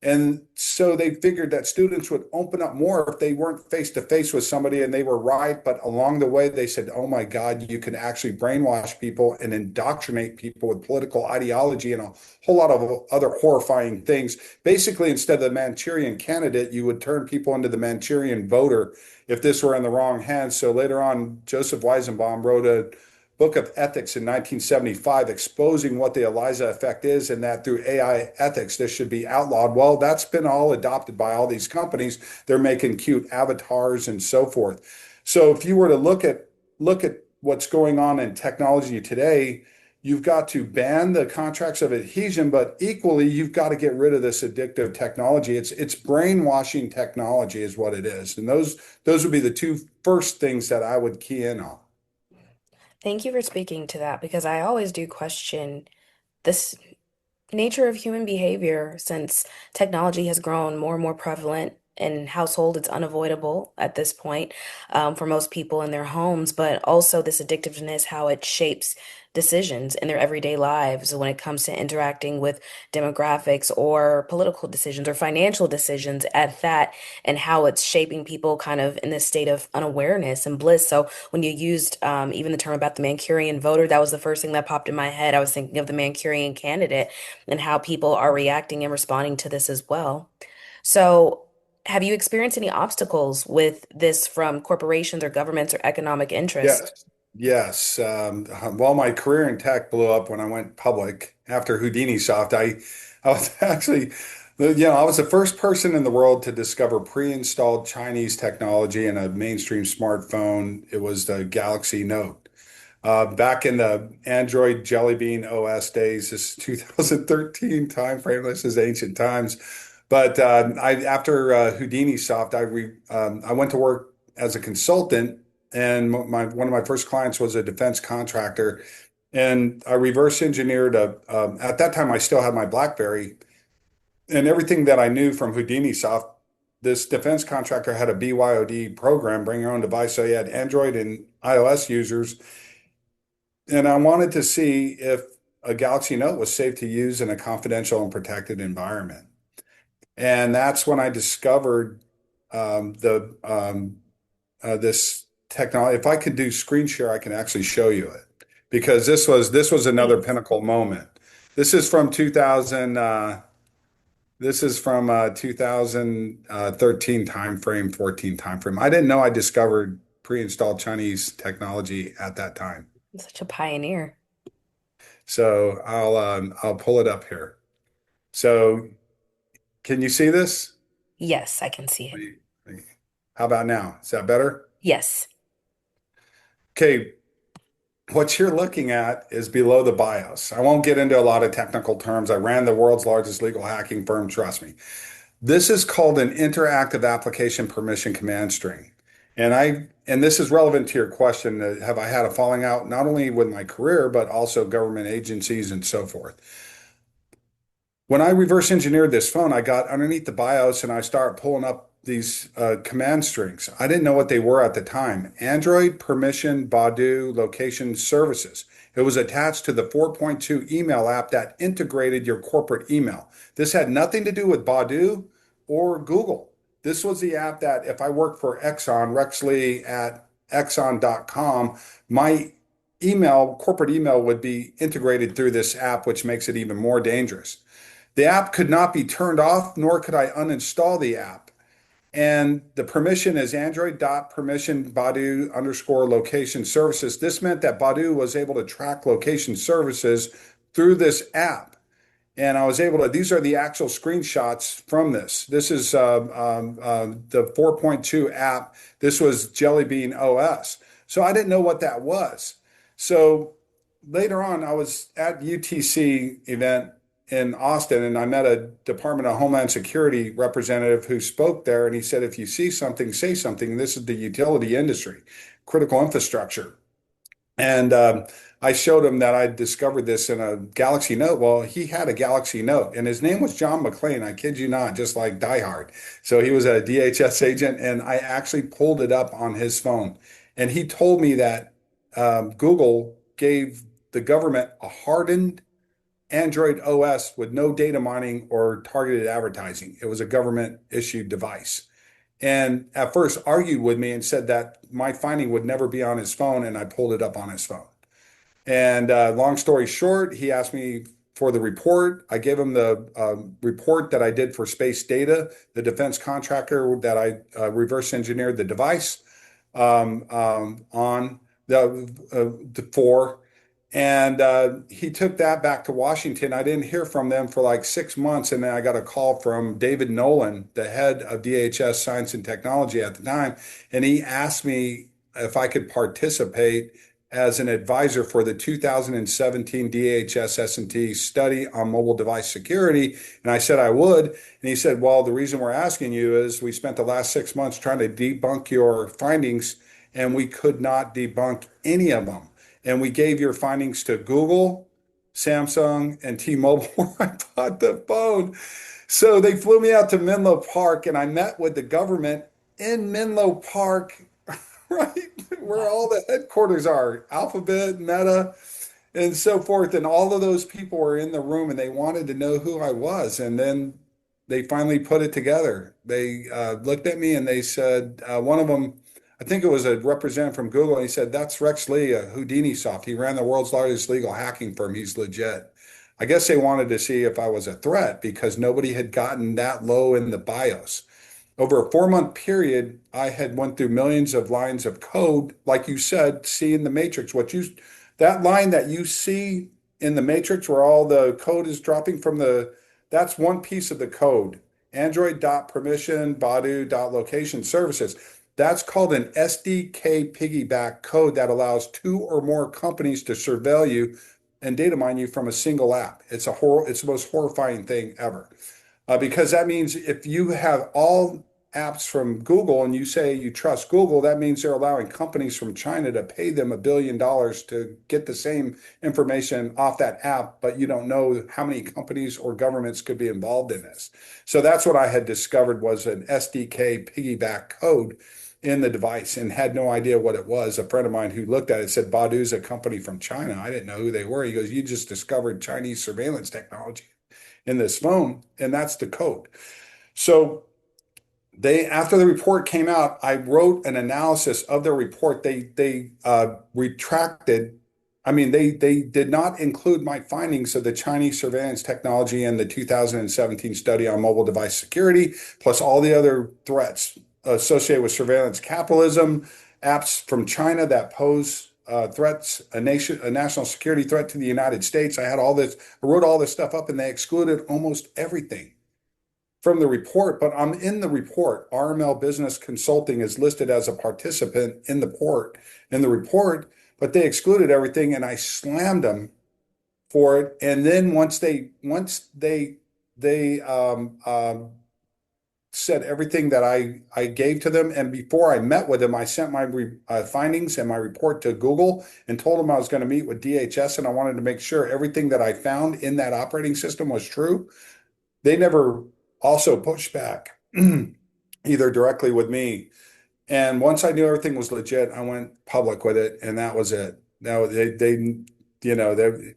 S2: And so they figured that students would open up more if they weren't face to face with somebody and they were right. But along the way, they said, oh my God, you can actually brainwash people and indoctrinate people with political ideology and a whole lot of other horrifying things. Basically, instead of the Manchurian candidate, you would turn people into the Manchurian voter if this were in the wrong hands. So later on, Joseph Weizenbaum wrote a book of ethics in 1975 exposing what the ELIZA effect is, and that through AI ethics this should be outlawed. Well, that's been all adopted by all these companies. They're making cute avatars and so forth. So if you were to look at what's going on in technology today, you've got to ban the contracts of adhesion, but equally you've got to get rid of this addictive technology. It's brainwashing technology is what it is. And those would be the two first things that I would key in on.
S1: Thank you for speaking to that because I always do question this nature of human behavior since technology has grown more and more prevalent in household, it's unavoidable at this point for most people in their homes, but also this addictiveness, how it shapes decisions in their everyday lives when it comes to interacting with demographics or political decisions or financial decisions at that, and how it's shaping people kind of in this state of unawareness and bliss. So when you used even the term about the Manchurian voter, that was the first thing that popped in my head. I was thinking of the Manchurian candidate and how people are reacting and responding to this as well. So, have you experienced any obstacles with this from corporations or governments or economic interest?
S2: Yes. Yes. Well, my career in tech blew up when I went public after Houdini Soft. I was actually, I was the first person in the world to discover pre-installed Chinese technology in a mainstream smartphone. It was the Galaxy Note. Back in the Android Jelly Bean OS days, this is 2013 timeframe. This is ancient times. But after Houdini Soft, I went to work as a consultant, and one of my first clients was a defense contractor, and I reverse engineered at that time I still had my BlackBerry, and everything that I knew from Houdini Soft. This defense contractor had a BYOD program, bring your own device, so he had Android and iOS users, and I wanted to see if a Galaxy Note was safe to use in a confidential and protected environment. And that's when I discovered the this technology. If I could do screen share, I can actually show you it because this was another
S1: Please.
S2: pinnacle moment. This is from 2000. This is from 2013 timeframe, 14 timeframe. I didn't know I discovered pre-installed Chinese technology at that time.
S1: Such a pioneer.
S2: So I'll pull it up here. So can you see this?
S1: Yes, I can see it.
S2: Wait, wait. How about now? Is that better?
S1: Yes.
S2: Okay, what you're looking at is below the BIOS. I won't get into a lot of technical terms. I ran the world's largest legal hacking firm, trust me. This is called an interactive application permission command string. And this is relevant to your question, have I had a falling out not only with my career, but also government agencies and so forth. When I reverse engineered this phone, I got underneath the BIOS and I started pulling up these command strings. I didn't know what they were at the time. Android permission Badu location services. It was attached to the 4.2 email app that integrated your corporate email. This had nothing to do with Badu or Google. This was the app that if I worked for Exxon, Rexley at Exxon.com, my corporate email would be integrated through this app, which makes it even more dangerous. The app could not be turned off, nor could I uninstall the app. And the permission is Android.permission Badu underscore location services. This meant that Badu was able to track location services through this app. And I was able to, these are the actual screenshots from this. This is the 4.2 app. This was Jelly Bean OS. So I didn't know what that was. So later on, I was at UTC event in Austin, and I met a Department of Homeland Security representative who spoke there, and he said, if you see something, say something. This is the utility industry, critical infrastructure. And I showed him that I discovered this in a Galaxy Note. Well, he had a Galaxy Note, and his name was John McClane. I kid you not, just like Die Hard. So he was a DHS agent, and I actually pulled it up on his phone. And he told me that Google gave the government a hardened Android OS with no data mining or targeted advertising. It was a government issued device. And at first argued with me and said that my finding would never be on his phone, and I pulled it up on his phone. And long story short, he asked me for the report. I gave him the report that I did for Space Data, the defense contractor that I reverse engineered the device on the for. And he took that back to Washington. I didn't hear from them for like 6 months. And then I got a call from David Nolan, the head of DHS Science and Technology at the time. And he asked me if I could participate as an advisor for the 2017 DHS S&T study on mobile device security. And I said I would. And he said, well, the reason we're asking you is we spent the last 6 months trying to debunk your findings, and we could not debunk any of them. And we gave your findings to Google, Samsung, and T-Mobile where I bought the phone. So they flew me out to Menlo Park and I met with the government in Menlo Park, right where
S1: Wow.
S2: all the headquarters are, Alphabet, Meta, and so forth. And all of those people were in the room and they wanted to know who I was. And then they finally put it together. They looked at me and they said, one of them, I think it was a representative from Google, and he said, "That's Rex Lee, a Houdini soft. He ran the world's largest legal hacking firm. He's legit." I guess they wanted to see if I was a threat because nobody had gotten that low in the BIOS. Over a 4-month period, I had went through millions of lines of code, like you said, see in the matrix. That line that you see in the matrix where all the code is dropping from that's one piece of the code. Android dot permission, Badu dot location services. That's called an SDK piggyback code that allows two or more companies to surveil you and data mine you from a single app. It's the most horrifying thing ever because that means if you have all apps from Google and you say you trust Google, that means they're allowing companies from China to pay them $1 billion to get the same information off that app, but you don't know how many companies or governments could be involved in this. So that's what I had discovered was an SDK piggyback code in the device and had no idea what it was. A friend of mine who looked at it said, Badu's a company from China. I didn't know who they were. He goes, you just discovered Chinese surveillance technology in this phone, and that's the code. So after the report came out, I wrote an analysis of their report. They retracted. I mean, they did not include my findings of the Chinese surveillance technology in the 2017 study on mobile device security, plus all the other threats associated with surveillance capitalism, apps from China that pose threats, a national security threat to the United States. I had all this, I wrote all this stuff up, and they excluded almost everything from the report, but I'm in the report. RML Business Consulting is listed as a participant in the report, but they excluded everything and I slammed them for it. And then once they said everything that I gave to them, and before I met with them, I sent my findings and my report to Google and told them I was going to meet with DHS and I wanted to make sure everything that I found in that operating system was true. They never also pushed back either directly with me. And once I knew everything was legit, I went public with it, and that was it. Now you know, they,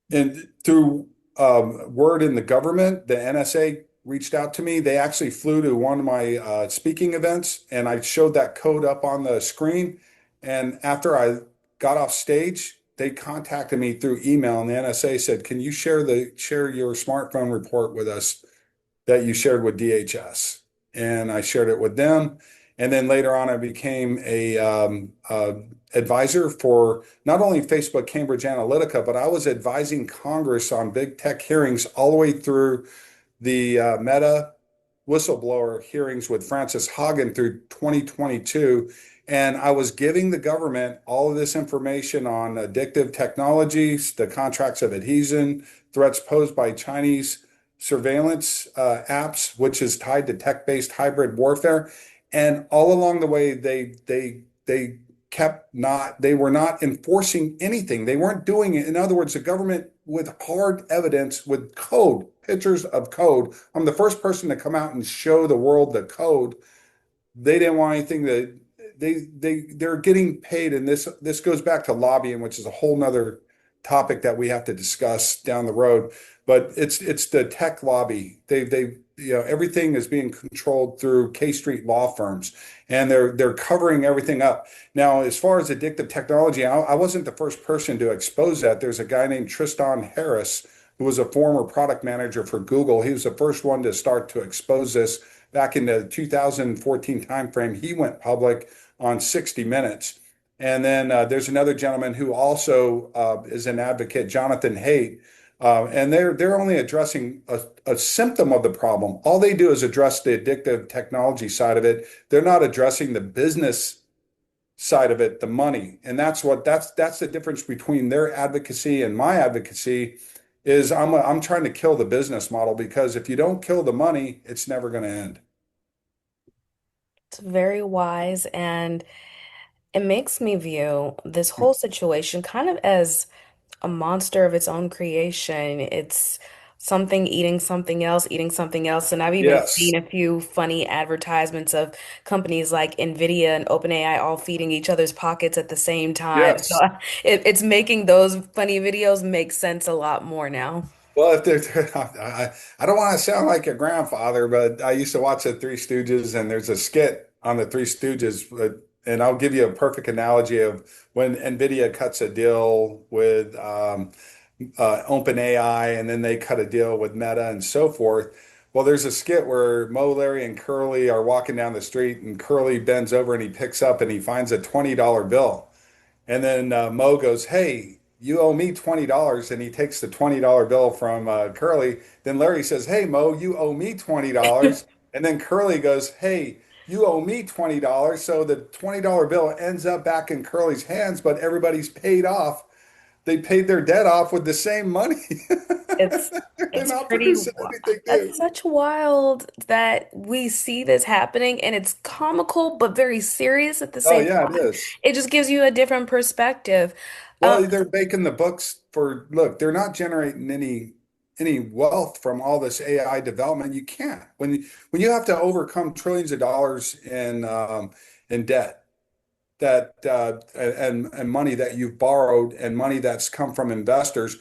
S2: and through word in the government, the NSA reached out to me. They actually flew to one of my speaking events, and I showed that code up on the screen. And after I got off stage, they contacted me through email, and the NSA said, "Can you share your smartphone report with us that you shared with DHS?" And I shared it with them. And then later on, I became a advisor for not only Facebook Cambridge Analytica, but I was advising Congress on big tech hearings all the way through the Meta whistleblower hearings with Frances Haugen through 2022. And I was giving the government all of this information on addictive technologies, the contracts of adhesion, threats posed by Chinese surveillance apps, which is tied to tech-based hybrid warfare. And all along the way, they were not enforcing anything. They weren't doing it. In other words, the government with hard evidence, with code, pictures of code. I'm the first person to come out and show the world the code. They didn't want anything that they're getting paid, and this goes back to lobbying, which is a whole nother topic that we have to discuss down the road. But it's the tech lobby. They everything is being controlled through K Street law firms, and they're covering everything up. Now, as far as addictive technology, I wasn't the first person to expose that. There's a guy named Tristan Harris who was a former product manager for Google. He was the first one to start to expose this back in the 2014 timeframe. He went public on 60 Minutes. And then there's another gentleman who also is an advocate, Jonathan Haidt, and they're only addressing a symptom of the problem. All they do is address the addictive technology side of it. They're not addressing the business side of it, the money. And that's the difference between their advocacy and my advocacy is I'm trying to kill the business model because if you don't kill the money, it's never going to end.
S1: It's very wise, and it makes me view this whole situation kind of as a monster of its own creation. It's something eating something else. And I've even
S2: Yes.
S1: seen a few funny advertisements of companies like Nvidia and OpenAI all feeding each other's pockets at the same time. So
S2: Yes.
S1: it's making those funny videos make sense a lot more now.
S2: Well, if I don't want to sound like a grandfather, but I used to watch the Three Stooges, and there's a skit on the Three Stooges, and I'll give you a perfect analogy of when NVIDIA cuts a deal with OpenAI, and then they cut a deal with Meta and so forth. Well, there's a skit where Mo, Larry, and Curly are walking down the street, and Curly bends over and he picks up and he finds a $20 bill. And then Mo goes, "Hey, you owe me $20." And he takes the $20 bill from Curly. Then Larry says, "Hey, Mo, you owe me $20." And then Curly goes, "Hey, you owe me $20." So the $20 bill ends up back in Curly's hands, but everybody's paid off. They paid their debt off with the same money.
S1: It's
S2: They're
S1: it's
S2: not
S1: pretty
S2: producing
S1: wi-
S2: anything
S1: that's
S2: new.
S1: such wild that we see this happening and it's comical but very serious at the
S2: Oh,
S1: same
S2: yeah, it
S1: time.
S2: is.
S1: It just gives you a different perspective. Um,
S2: Well, they're making the books for, look, they're not generating any wealth from all this AI development. You can't. When you have to overcome trillions of dollars in debt that and money that you've borrowed and money that's come from investors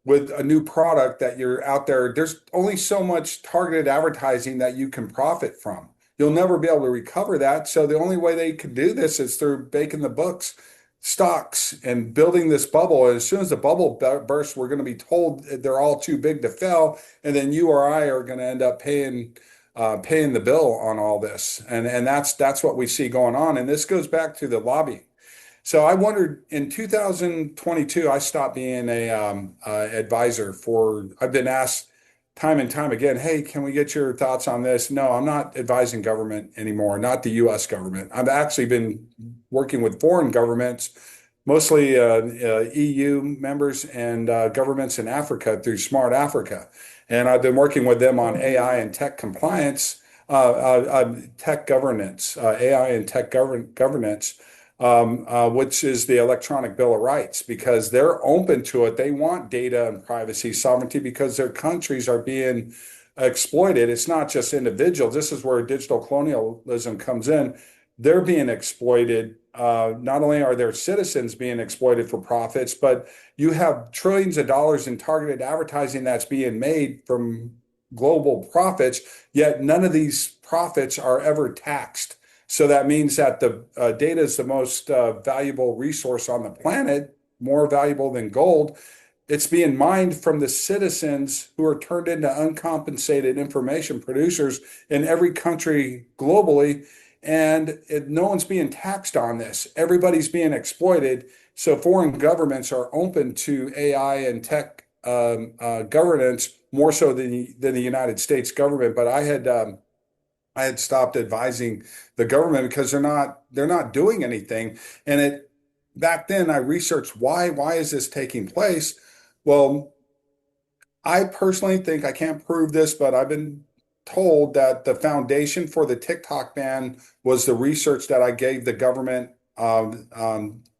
S2: with a new product that you're out there, there's only so much targeted advertising that you can profit from. You'll never be able to recover that. So the only way they can do this is through baking the books, stocks, and building this bubble. And as soon as the bubble bursts, we're going to be told they're all too big to fail, and then you or I are going to end up paying the bill on all this. And that's what we see going on. And this goes back to the lobbying. So I wondered in 2022, I stopped being a advisor for, I've been asked time and time again, hey, can we get your thoughts on this? No, I'm not advising government anymore, not the US government. I've actually been working with foreign governments, mostly EU members and governments in Africa through Smart Africa. And I've been working with them on AI and tech compliance, tech governance, AI and tech governance, which is the Electronic Bill of Rights, because they're open to it. They want data and privacy sovereignty because their countries are being exploited. It's not just individuals. This is where digital colonialism comes in. They're being exploited. Not only are their citizens being exploited for profits, but you have trillions of dollars in targeted advertising that's being made from global profits, yet none of these profits are ever taxed. So that means that the data is the most valuable resource on the planet, more valuable than gold. It's being mined from the citizens who are turned into uncompensated information producers in every country globally. And no one's being taxed on this. Everybody's being exploited. So foreign governments are open to AI and tech governance more so than the United States government. But I had stopped advising the government because they're not doing anything. And it back then I researched why is this taking place? Well, I personally think I can't prove this, but I've been told that the foundation for the TikTok ban was the research that I gave the government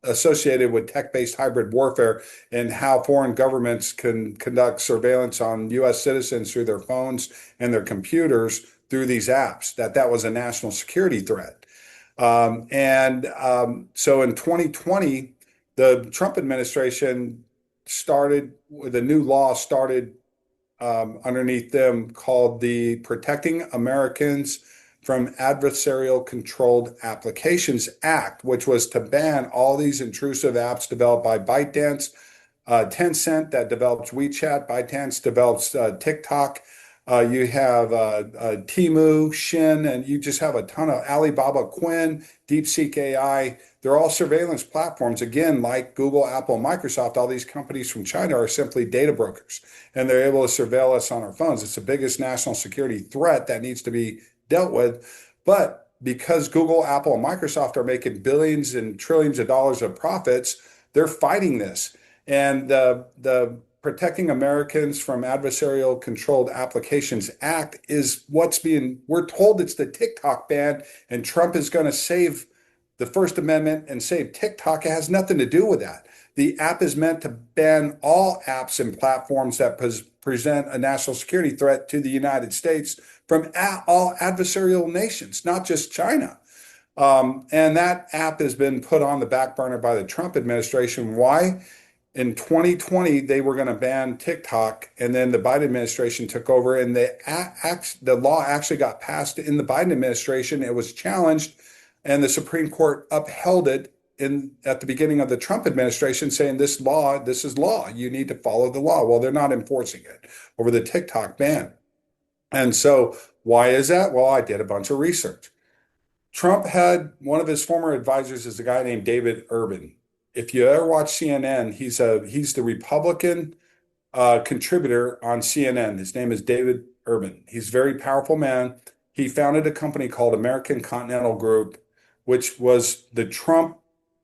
S2: associated with tech-based hybrid warfare and how foreign governments can conduct surveillance on U.S. citizens through their phones and their computers through these apps, that was a national security threat. And so in 2020, the Trump administration started with a new law started underneath them called the Protecting Americans from Adversarial Controlled Applications Act, which was to ban all these intrusive apps developed by ByteDance, Tencent that develops WeChat, ByteDance develops TikTok. You have Temu, Shin, and you just have a ton of Alibaba, Quinn, DeepSeek AI. They're all surveillance platforms. Again, like Google, Apple, Microsoft, all these companies from China are simply data brokers, and they're able to surveil us on our phones. It's the biggest national security threat that needs to be dealt with. But because Google, Apple, and Microsoft are making billions and trillions of dollars of profits, they're fighting this. And the Protecting Americans from Adversarial Controlled Applications Act is we're told it's the TikTok ban, and Trump is going to save the First Amendment and save TikTok. It has nothing to do with that. The app is meant to ban all apps and platforms that present a national security threat to the United States from all adversarial nations, not just China. And that app has been put on the back burner by the Trump administration. Why? In 2020, they were going to ban TikTok, and then the Biden administration took over, and the law actually got passed in the Biden administration. It was challenged, and the Supreme Court upheld it at the beginning of the Trump administration, saying this is law. You need to follow the law. Well, they're not enforcing it over the TikTok ban. And so, why is that? Well, I did a bunch of research. Trump had one of his former advisors is a guy named David Urban. If you ever watch CNN, he's the Republican contributor on CNN. His name is David Urban. He's a very powerful man. He founded a company called American Continental Group, which was the Trump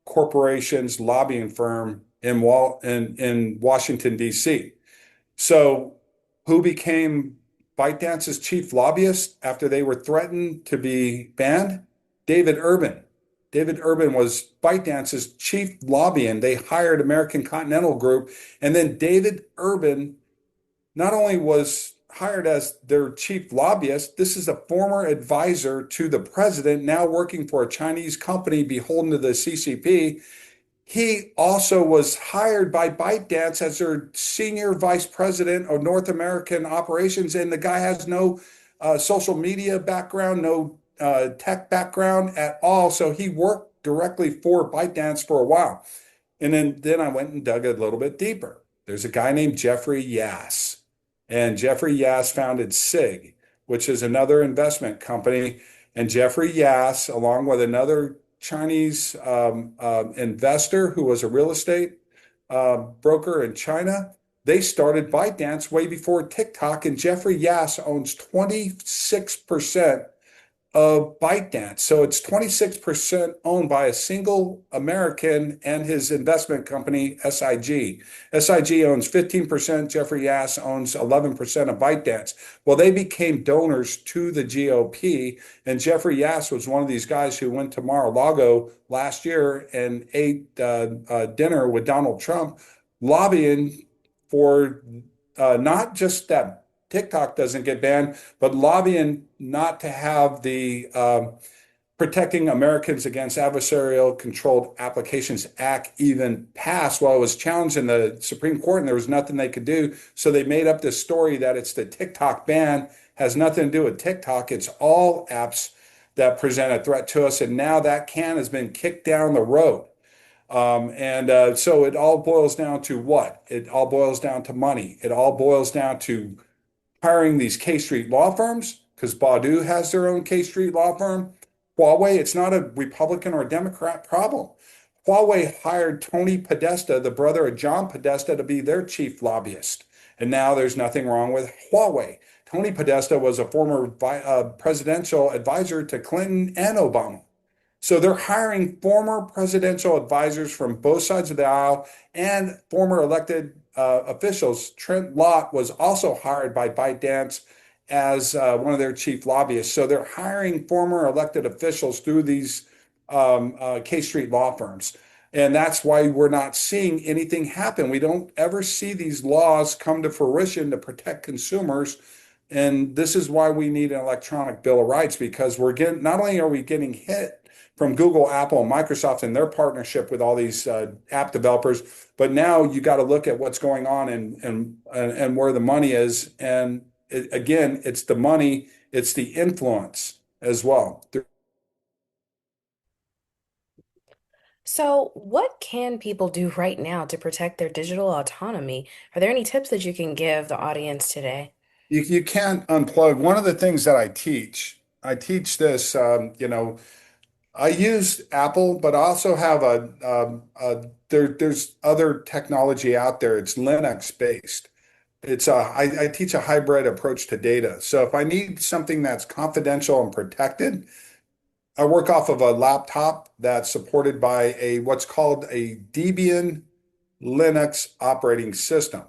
S2: Corporation's lobbying firm in Washington, D.C. So, who became ByteDance's chief lobbyist after they were threatened to be banned? David Urban. David Urban was ByteDance's chief lobbying. They hired American Continental Group, and then David Urban not only was hired as their chief lobbyist, this is a former advisor to the president, now working for a Chinese company beholden to the CCP. He also was hired by ByteDance as their senior vice president of North American operations, and the guy has no social media background, no tech background at all. So he worked directly for ByteDance for a while. And then I went and dug a little bit deeper. There's a guy named Jeffrey Yass, and Jeffrey Yass founded SIG, which is another investment company. And Jeffrey Yass, along with another Chinese investor who was a real estate broker in China, they started ByteDance way before TikTok. And Jeffrey Yass owns 26% of ByteDance. So it's 26% owned by a single American and his investment company, SIG. SIG owns 15%. Jeffrey Yass owns 11% of ByteDance. Well, they became donors to the GOP. And Jeffrey Yass was one of these guys who went to Mar-a-Lago last year and ate dinner with Donald Trump, lobbying for not just that TikTok doesn't get banned, but lobbying not to have the Protecting Americans Against Adversarial Controlled Applications Act even passed. While it was challenged in the Supreme Court and there was nothing they could do. So they made up this story that it's the TikTok ban, has nothing to do with TikTok. It's all apps that present a threat to us. And now that can has been kicked down the road. So it all boils down to what? It all boils down to money. It all boils down to hiring these K Street law firms, because Baidu has their own K Street law firm. Huawei, it's not a Republican or a Democrat problem. Huawei hired Tony Podesta, the brother of John Podesta, to be their chief lobbyist. And now there's nothing wrong with Huawei. Tony Podesta was a former presidential advisor to Clinton and Obama. So they're hiring former presidential advisors from both sides of the aisle and former elected officials. Trent Lott was also hired by ByteDance as one of their chief lobbyists. So they're hiring former elected officials through these K Street law firms. And that's why we're not seeing anything happen. We don't ever see these laws come to fruition to protect consumers. And this is why we need an electronic Bill of Rights, because we're getting, not only are we getting hit from Google, Apple, and Microsoft and their partnership with all these app developers, but now you got to look at what's going on and where the money is. And again, it's the money, it's the influence as well.
S1: So, what can people do right now to protect their digital autonomy? Are there any tips that you can give the audience today?
S2: You can't unplug. One of the things that I teach this, I use Apple, but I also have there's other technology out there. It's Linux based. I teach a hybrid approach to data. So if I need something that's confidential and protected, I work off of a laptop that's supported by what's called a Debian Linux operating system.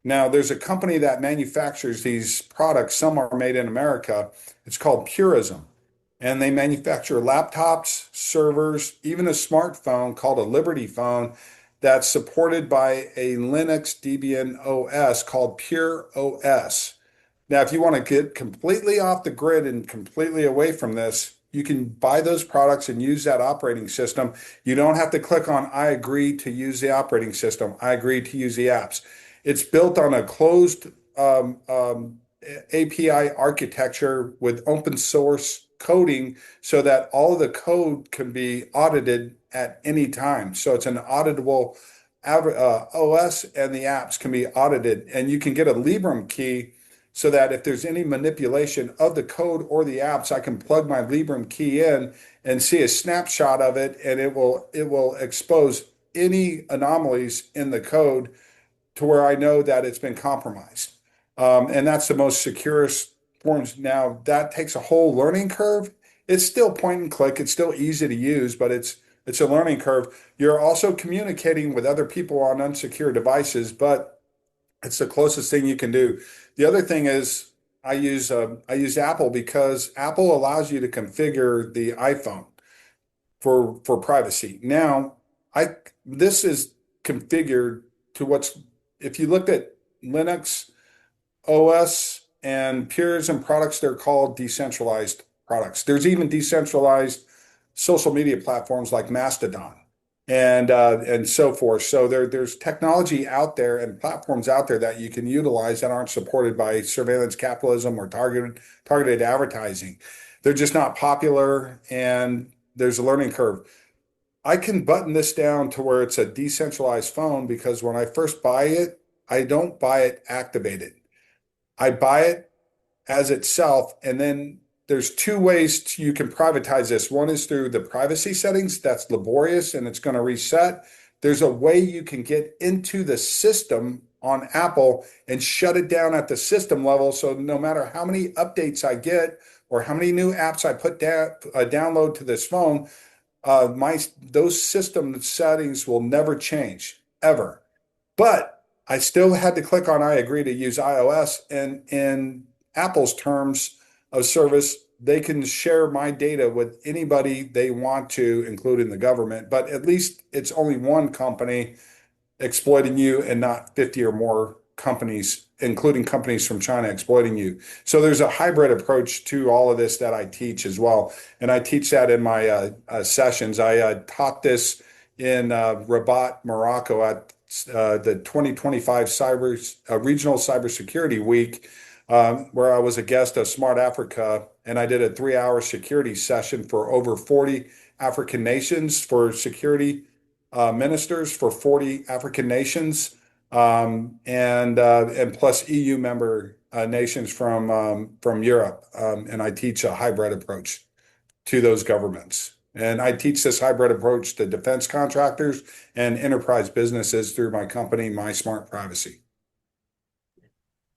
S2: Now, there's a company that manufactures these products. Some are made in America. It's called Purism. and they manufacture laptops, servers, even a smartphone called a Liberty phone that's supported by a Linux Debian OS called Pure OS. Now, if you want to get completely off the grid and completely away from this, you can buy those products and use that operating system. You don't have to click on I agree to use the operating system. I agree to use the apps. It's built on a closed API architecture with open source coding so that all of the code can be audited at any time. So it's an auditable OS, and the apps can be audited. And you can get a Librem key so that if there's any manipulation of the code or the apps, I can plug my Librem key in and see a snapshot of it, and it will expose any anomalies in the code to where I know that it's been compromised. And that's the most securest forms. Now, that takes a whole learning curve. It's still point and click. It's still easy to use, but it's a learning curve. You're also communicating with other people on unsecure devices, but it's the closest thing you can do. The other thing is I use Apple because Apple allows you to configure the iPhone for privacy. Now, I this is configured to what's if you looked at Linux OS and peers and products, they're called decentralized products. There's even decentralized social media platforms like Mastodon and so forth. So there's technology out there and platforms out there that you can utilize that aren't supported by surveillance capitalism or targeted advertising. They're just not popular, and there's a learning curve. I can button this down to where it's a decentralized phone because when I first buy it, I don't buy it activated. I buy it as itself, and then there's two ways you can privatize this. One is through the privacy settings. That's laborious and it's going to reset. There's a way you can get into the system on Apple and shut it down at the system level. So no matter how many updates I get or how many new apps I put down, download to this phone, my those system settings will never change ever. But I still had to click on I agree to use iOS, and in Apple's terms of service, they can share my data with anybody they want to, including the government. But at least it's only one company exploiting you and not 50 or more companies, including companies from China exploiting you. So there's a hybrid approach to all of this that I teach as well. And I teach that in my sessions. I taught this in Rabat, Morocco at the 2025 Regional Cybersecurity Week, where I was a guest of Smart Africa, and I did a 3-hour security session for over 40 African nations for security ministers for 40 African nations, and plus EU member nations from Europe. And I teach a hybrid approach to those governments. And I teach this hybrid approach to defense contractors and enterprise businesses through my company, My Smart Privacy.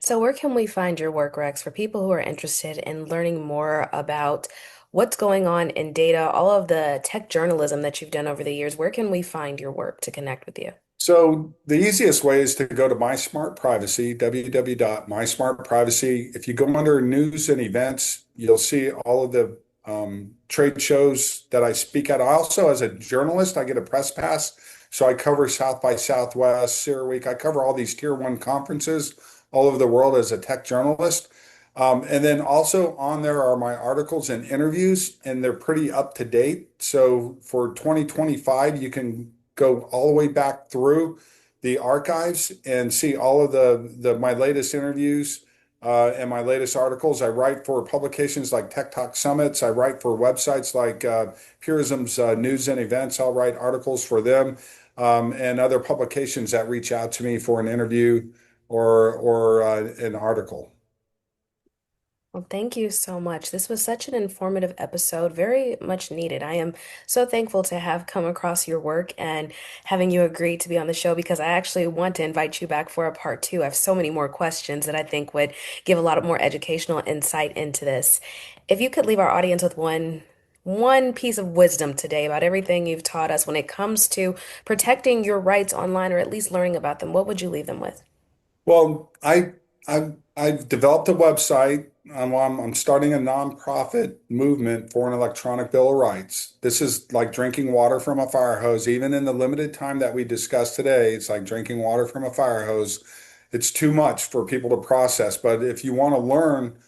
S1: So, where can we find your work, Rex, for people who are interested in learning more about what's going on in data, all of the tech journalism that you've done over the years? Where can we find your work to connect with you?
S2: So the easiest way is to go to My Smart Privacy, www.mysmartprivacy. If you go under news and events, you'll see all of the trade shows that I speak at. I also, as a journalist, I get a press pass. So I cover South by Southwest, CERAWeek. I cover all these tier one conferences all over the world as a tech journalist. And then also on there are my articles and interviews, and they're pretty up to date. So for 2025, you can go all the way back through the archives and see all of the my latest interviews and my latest articles. I write for publications like Tech Talk Summits. I write for websites like Purism's News and Events. I'll write articles for them, and other publications that reach out to me for an interview or an article.
S1: Well, thank you so much. This was such an informative episode, very much needed. I am so thankful to have come across your work and having you agree to be on the show because I actually want to invite you back for a part two. I have so many more questions that I think would give a lot of more educational insight into this. If you could leave our audience with one piece of wisdom today about everything you've taught us when it comes to protecting your rights online or at least learning about them, what would you leave them with?
S2: Well, I've developed a website I'm starting a nonprofit movement for an electronic bill of rights. This is like drinking water from a fire hose. Even in the limited time that we discussed today, it's like drinking water from a fire hose. It's too much for people to process. But if you want to learn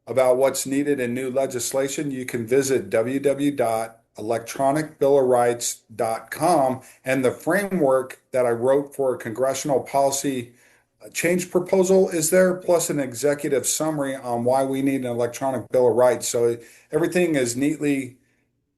S2: about what's needed in new legislation, you can visit www.electronicbillofrights.com. And the framework that I wrote for a congressional policy change proposal is there, plus an executive summary on why we need an electronic bill of rights. So everything is neatly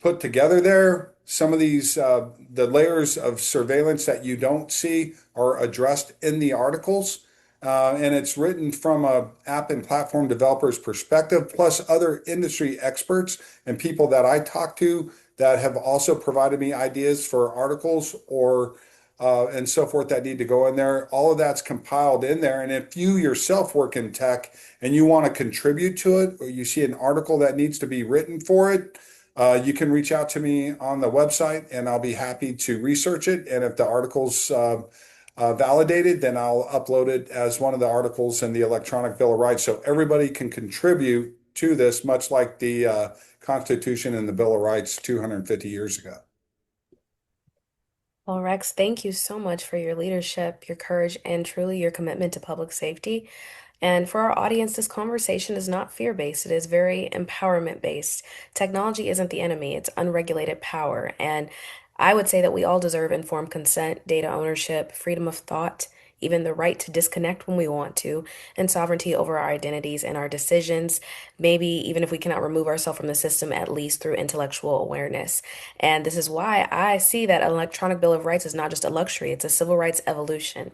S2: put together there. Some of these, the layers of surveillance that you don't see are addressed in the articles. And it's written from a app and platform developer's perspective, plus other industry experts and people that I talk to that have also provided me ideas for articles or and so forth that need to go in there. All of that's compiled in there. And if you yourself work in tech and you want to contribute to it, or you see an article that needs to be written for it, you can reach out to me on the website and I'll be happy to research it. And if the article's validated, then I'll upload it as one of the articles in the Electronic Bill of Rights so everybody can contribute to this, much like the Constitution and the Bill of Rights 250 years ago.
S1: Well, Rex, thank you so much for your leadership, your courage, and truly your commitment to public safety. And for our audience, this conversation is not fear-based. It is very empowerment-based. Technology isn't the enemy, it's unregulated power. And I would say that we all deserve informed consent, data ownership, freedom of thought, even the right to disconnect when we want to, and sovereignty over our identities and our decisions. Maybe even if we cannot remove ourselves from the system, at least through intellectual awareness. And this is why I see that an electronic bill of rights is not just a luxury, it's a civil rights evolution.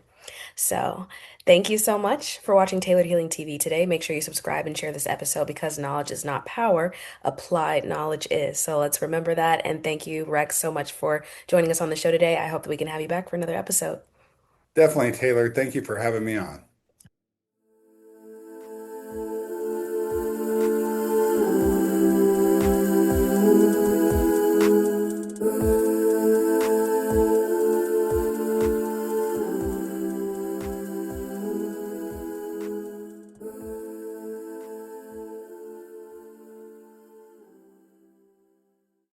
S1: So, thank you so much for watching Tailored Healing TV today. Make sure you subscribe and share this episode because knowledge is not power, applied knowledge is. So, let's remember that. And thank you, Rex, so much for joining us on the show today. I hope that we can have you back for another episode.
S2: Definitely, Taylor. Thank you for having me on.